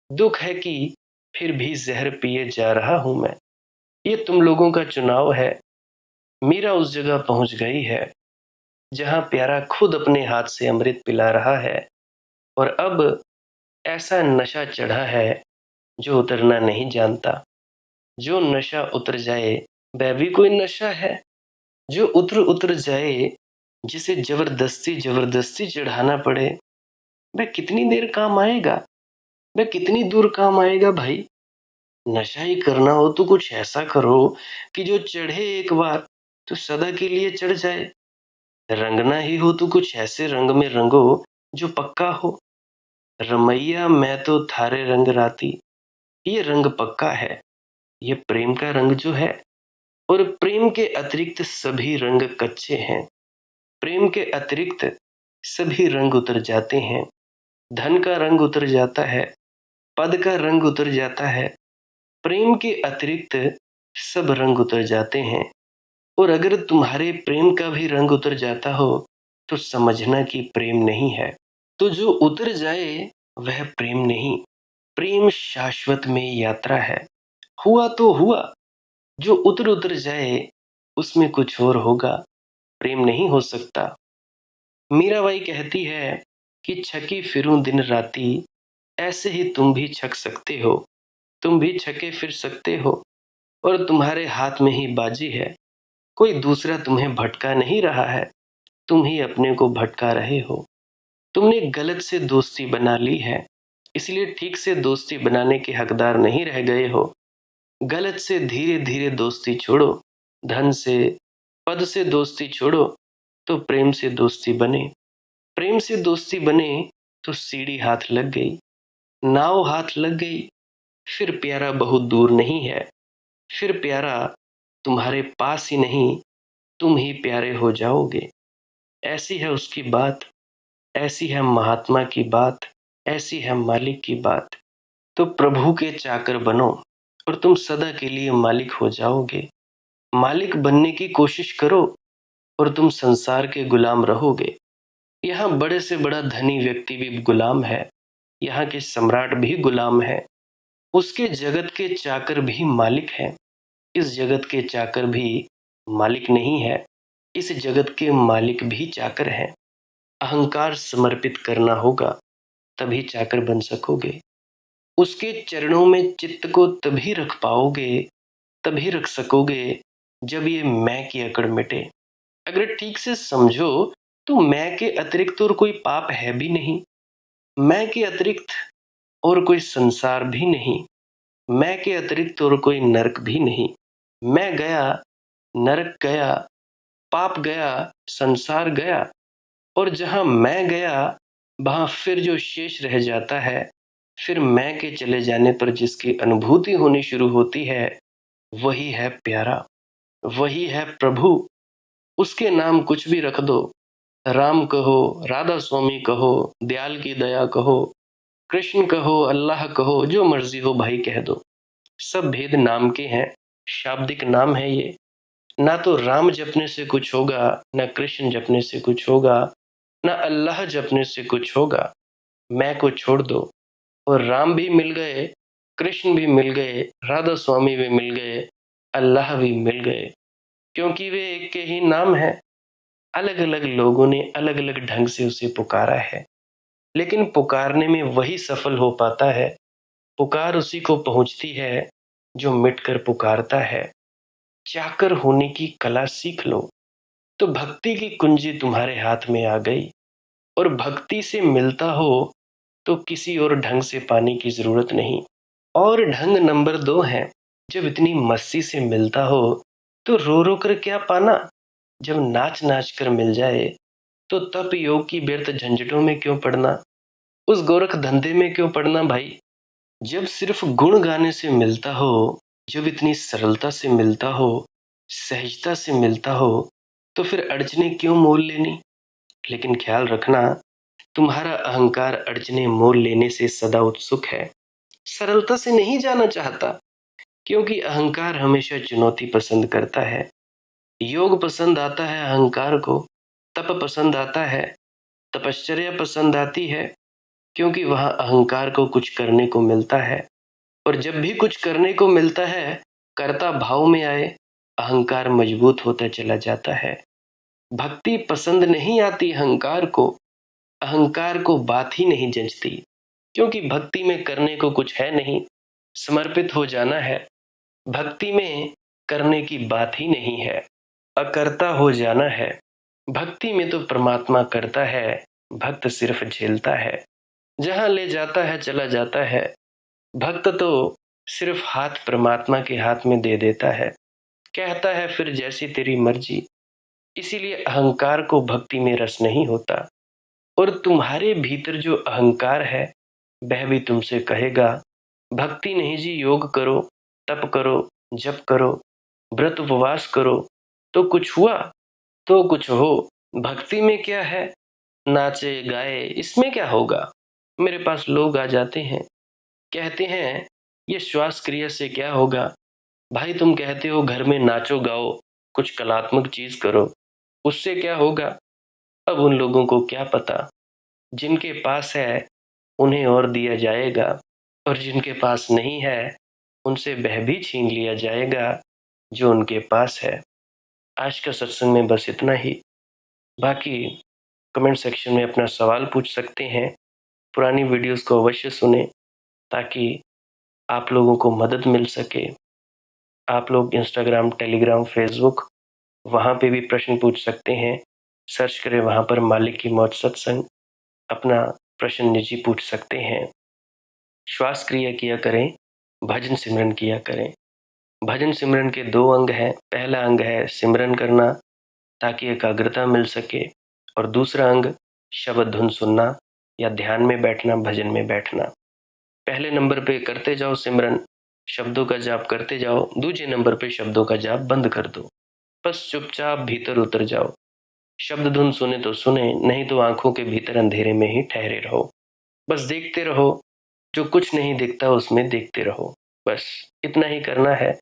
दुख है कि फिर भी जहर पिए जा रहा हूं मैं। ये तुम लोगों का चुनाव है। मीरा उस जगह पहुंच गई है जहां प्यारा खुद अपने हाथ से अमृत पिला रहा है, और अब ऐसा नशा चढ़ा है जो उतरना नहीं जानता। जो नशा उतर जाए वह भी कोई नशा है। जो उतर उतर जाए, जिसे जबरदस्ती जबरदस्ती चढ़ाना पड़े, वह कितनी देर काम आएगा, वह कितनी दूर काम आएगा भाई। नशा ही करना हो तो कुछ ऐसा करो कि जो चढ़े एक बार तो सदा के लिए चढ़ जाए। रंगना ही हो तो कुछ ऐसे रंग में रंगो जो पक्का हो। रमैया मैं तो थारे रंग राती, ये रंग पक्का है। ये प्रेम का रंग जो है, और प्रेम के अतिरिक्त सभी रंग कच्चे हैं। प्रेम के अतिरिक्त सभी रंग उतर जाते हैं। धन का रंग उतर जाता है, पद का रंग उतर जाता है। प्रेम के अतिरिक्त सब रंग उतर जाते हैं। और अगर तुम्हारे प्रेम का भी रंग उतर जाता हो तो समझना कि प्रेम नहीं है। तो जो उतर जाए वह प्रेम नहीं। प्रेम शाश्वत में यात्रा है। हुआ तो हुआ, जो उतर उतर जाए उसमें कुछ और होगा, प्रेम नहीं हो सकता। मीराबाई कहती है कि छकी फिरूं दिन राती, ऐसे ही तुम भी छक सकते हो। तुम भी छके फिर सकते हो, और तुम्हारे हाथ में ही बाजी है। कोई दूसरा तुम्हें भटका नहीं रहा है, तुम ही अपने को भटका रहे हो। तुमने गलत से दोस्ती बना ली है, इसलिए ठीक से दोस्ती बनाने के हकदार नहीं रह गए हो। गलत से धीरे धीरे दोस्ती छोड़ो। धन से, पद से दोस्ती छोड़ो तो प्रेम से दोस्ती बने। प्रेम से दोस्ती बने तो सीढ़ी हाथ लग गई, नाव हाथ लग गई। फिर प्यारा बहुत दूर नहीं है। फिर प्यारा तुम्हारे पास ही नहीं, तुम ही प्यारे हो जाओगे। ऐसी है उसकी बात, ऐसी है महात्मा की बात, ऐसी है मालिक की बात। तो प्रभु के चाकर बनो और तुम सदा के लिए मालिक हो जाओगे। मालिक बनने की कोशिश करो और तुम संसार के गुलाम रहोगे। यहाँ बड़े से बड़ा धनी व्यक्ति भी गुलाम है, यहाँ के सम्राट भी गुलाम है, उसके जगत के चाकर भी मालिक हैं। इस जगत के चाकर भी मालिक नहीं है, इस जगत के मालिक भी चाकर हैं। अहंकार समर्पित करना होगा, तभी चाकर बन सकोगे। उसके चरणों में चित्त को तभी रख पाओगे, तभी रख सकोगे, जब ये मैं की अकड़ मिटे। अगर ठीक से समझो तो मैं के अतिरिक्त और कोई पाप है भी नहीं, मैं के अतिरिक्त और कोई संसार भी नहीं, मैं के अतिरिक्त और कोई नरक भी नहीं। मैं गया, नरक गया, पाप गया, संसार गया, और जहां मैं गया वहां फिर जो शेष रह जाता है, फिर मैं के चले जाने पर जिसकी अनुभूति होनी शुरू होती है, वही है प्यारा, वही है प्रभु। उसके नाम कुछ भी रख दो, राम कहो, राधा स्वामी कहो, दयाल की दया कहो, कृष्ण कहो, अल्लाह कहो, जो मर्जी हो भाई कह दो। सब भेद नाम के हैं, शाब्दिक नाम है ये। ना तो राम जपने से कुछ होगा, ना कृष्ण जपने से कुछ होगा, ना अल्लाह जपने से कुछ होगा। मैं को छोड़ दो और राम भी मिल गए, कृष्ण भी मिल गए, राधा स्वामी भी मिल गए, अल्लाह भी मिल गए, क्योंकि वे एक के ही नाम है। अलग अलग लोगों ने अलग अलग ढंग से उसे पुकारा है, लेकिन पुकारने में वही सफल हो पाता है। पुकार उसी को पहुंचती है जो मिटकर पुकारता है। चाकर होने की कला सीख लो तो भक्ति की कुंजी तुम्हारे हाथ में आ गई। और भक्ति से मिलता हो तो किसी और ढंग से पाने की जरूरत नहीं। और ढंग नंबर 2 है, जब इतनी मस्ती से मिलता हो तो रो रो कर क्या पाना। जब नाच नाच कर मिल जाए तो तप योग की व्यर्थ झंझटों में क्यों पड़ना, उस गोरख धंधे में क्यों पड़ना भाई। जब सिर्फ गुण गाने से मिलता हो, जब इतनी सरलता से मिलता हो, सहजता से मिलता हो, तो फिर अड़चने क्यों मोल लेनी। लेकिन ख्याल रखना, तुम्हारा अहंकार अड़चने मोल लेने से सदा उत्सुक है, सरलता से नहीं जाना चाहता। क्योंकि अहंकार हमेशा चुनौती पसंद करता है। योग पसंद आता है अहंकार को, तप पसंद आता है, तपश्चर्या पसंद आती है, क्योंकि वहां अहंकार को कुछ करने को मिलता है। और जब भी कुछ करने को मिलता है, कर्ता भाव में आए, अहंकार मजबूत होता चला जाता है। भक्ति पसंद नहीं आती अहंकार को, अहंकार को बात ही नहीं जंचती, क्योंकि भक्ति में करने को कुछ है नहीं, समर्पित हो जाना है। भक्ति में करने की बात ही नहीं है, अकर्ता हो जाना है। भक्ति में तो परमात्मा करता है, भक्त सिर्फ झेलता है। जहां ले जाता है चला जाता है। भक्त तो सिर्फ हाथ परमात्मा के हाथ में दे देता है, कहता है फिर जैसी तेरी मर्जी। इसीलिए अहंकार को भक्ति में रस नहीं होता। और तुम्हारे भीतर जो अहंकार है, वह भी तुमसे कहेगा भक्ति नहीं जी, योग करो, तप करो, जप करो, व्रत उपवास करो, तो कुछ हुआ, तो कुछ हो। भक्ति में क्या है, नाचे गाए, इसमें क्या होगा। मेरे पास लोग आ जाते हैं, कहते हैं ये श्वास क्रिया से क्या होगा। भाई तुम कहते हो घर में नाचो गाओ, कुछ कलात्मक चीज करो, उससे क्या होगा। अब उन लोगों को क्या पता, जिनके पास है उन्हें और दिया जाएगा, और जिनके पास नहीं है उनसे वह भी छीन लिया जाएगा जो उनके पास है। आज का सत्संग में बस इतना ही। बाकी कमेंट सेक्शन में अपना सवाल पूछ सकते हैं। पुरानी वीडियोस को अवश्य सुने ताकि आप लोगों को मदद मिल सके। आप लोग इंस्टाग्राम, टेलीग्राम, फेसबुक, वहाँ पे भी प्रश्न पूछ सकते हैं। सर्च करें वहाँ पर मालिक की मौज सत्संग, अपना प्रश्न निजी पूछ सकते हैं। श्वास क्रिया किया करें, भजन सिमरन किया करें। भजन सिमरन के 2 अंग हैं। पहला अंग है सिमरन करना ताकि एकाग्रता मिल सके, और दूसरा अंग शब्द धुन सुनना या ध्यान में बैठना, भजन में बैठना। पहले नंबर पे करते जाओ सिमरन, शब्दों का जाप करते जाओ। दूसरे नंबर पे शब्दों का जाप बंद कर दो, बस चुपचाप भीतर उतर जाओ। शब्द धुन सुने तो सुने, नहीं तो आंखों के भीतर अंधेरे में ही ठहरे रहो। बस देखते रहो जो कुछ नहीं दिखता उसमें देखते रहो, बस इतना ही करना है।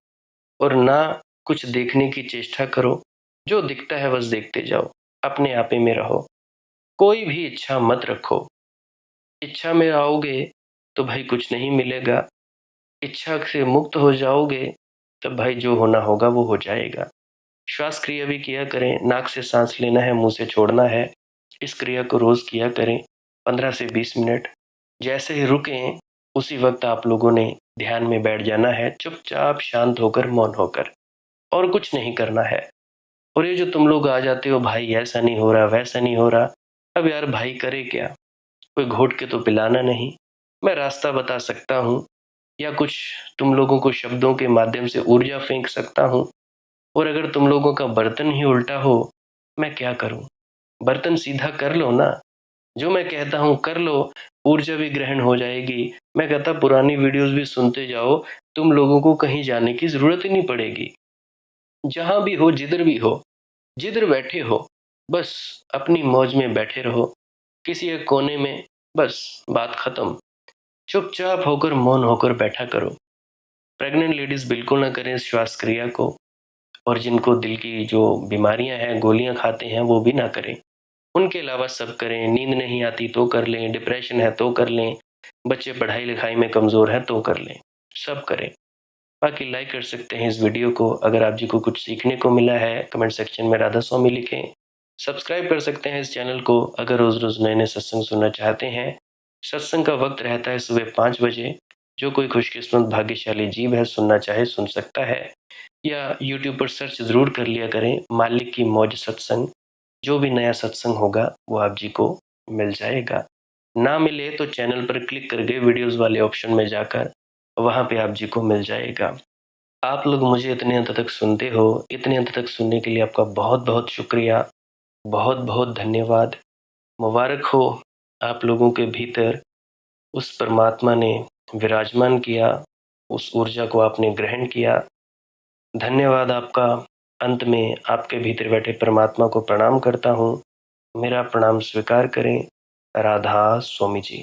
और ना कुछ देखने की चेष्टा करो, जो दिखता है बस देखते जाओ, अपने आप ही में रहो, कोई भी इच्छा मत रखो। इच्छा में आओगे तो भाई कुछ नहीं मिलेगा, इच्छा से मुक्त हो जाओगे तब भाई जो होना होगा वो हो जाएगा। श्वास क्रिया भी किया करें, नाक से सांस लेना है, मुंह से छोड़ना है। इस क्रिया को रोज किया करें 15 से 20 मिनट। जैसे ही रुकें उसी वक्त आप लोगों ने ध्यान में बैठ जाना है, चुपचाप शांत होकर, मौन होकर, और कुछ नहीं करना है। और ये जो तुम लोग आ जाते हो, भाई ऐसा नहीं हो रहा, वैसा नहीं हो रहा, अब यार भाई करे क्या, कोई घोट के तो पिलाना नहीं। मैं रास्ता बता सकता हूँ या कुछ तुम लोगों को शब्दों के माध्यम से ऊर्जा फेंक सकता हूँ, और अगर तुम लोगों का बर्तन ही उल्टा हो, मैं क्या करूं? बर्तन सीधा कर लो ना, जो मैं कहता हूं कर लो, ऊर्जा भी ग्रहण हो जाएगी। मैं कहता पुरानी वीडियोस भी सुनते जाओ, तुम लोगों को कहीं जाने की जरूरत ही नहीं पड़ेगी। जहां भी हो, जिधर भी हो, जिधर बैठे हो, बस अपनी मौज में बैठे रहो, किसी एक कोने में, बस बात खत्म। चुपचाप होकर, मौन होकर बैठा करो। प्रेग्नेंट लेडीज बिल्कुल ना करें इस श्वास क्रिया को, और जिनको दिल की जो बीमारियां हैं, गोलियां खाते हैं, वो भी ना करें। उनके अलावा सब करें। नींद नहीं आती तो कर लें, डिप्रेशन है तो कर लें, बच्चे पढ़ाई लिखाई में कमज़ोर हैं तो कर लें, सब करें। बाकी लाइक कर सकते हैं इस वीडियो को। अगर आप जी को कुछ सीखने को मिला है, कमेंट सेक्शन में राधा स्वामी लिखें। सब्सक्राइब कर सकते हैं इस चैनल को अगर रोज़ रोज़ नए नए सत्संग सुनना चाहते हैं। सत्संग का वक्त रहता है सुबह 5 बजे। जो कोई खुशकिस्मत भाग्यशाली जीव है, सुनना चाहे सुन सकता है, या यूट्यूब पर सर्च ज़रूर कर लिया करें, मालिक की मौज सत्संग। जो भी नया सत्संग होगा वो आप जी को मिल जाएगा। ना मिले तो चैनल पर क्लिक करके वीडियोस वाले ऑप्शन में जाकर वहाँ पे आप जी को मिल जाएगा। आप लोग मुझे इतने अंत तक सुनते हो, इतने अंत तक सुनने के लिए आपका बहुत बहुत शुक्रिया, बहुत बहुत धन्यवाद। मुबारक हो, आप लोगों के भीतर उस परमात्मा ने विराजमान किया, उस ऊर्जा को आपने ग्रहण किया। धन्यवाद आपका। अंत में आपके भीतर बैठे परमात्मा को प्रणाम करता हूँ। मेरा प्रणाम स्वीकार करें। राधा स्वामी जी।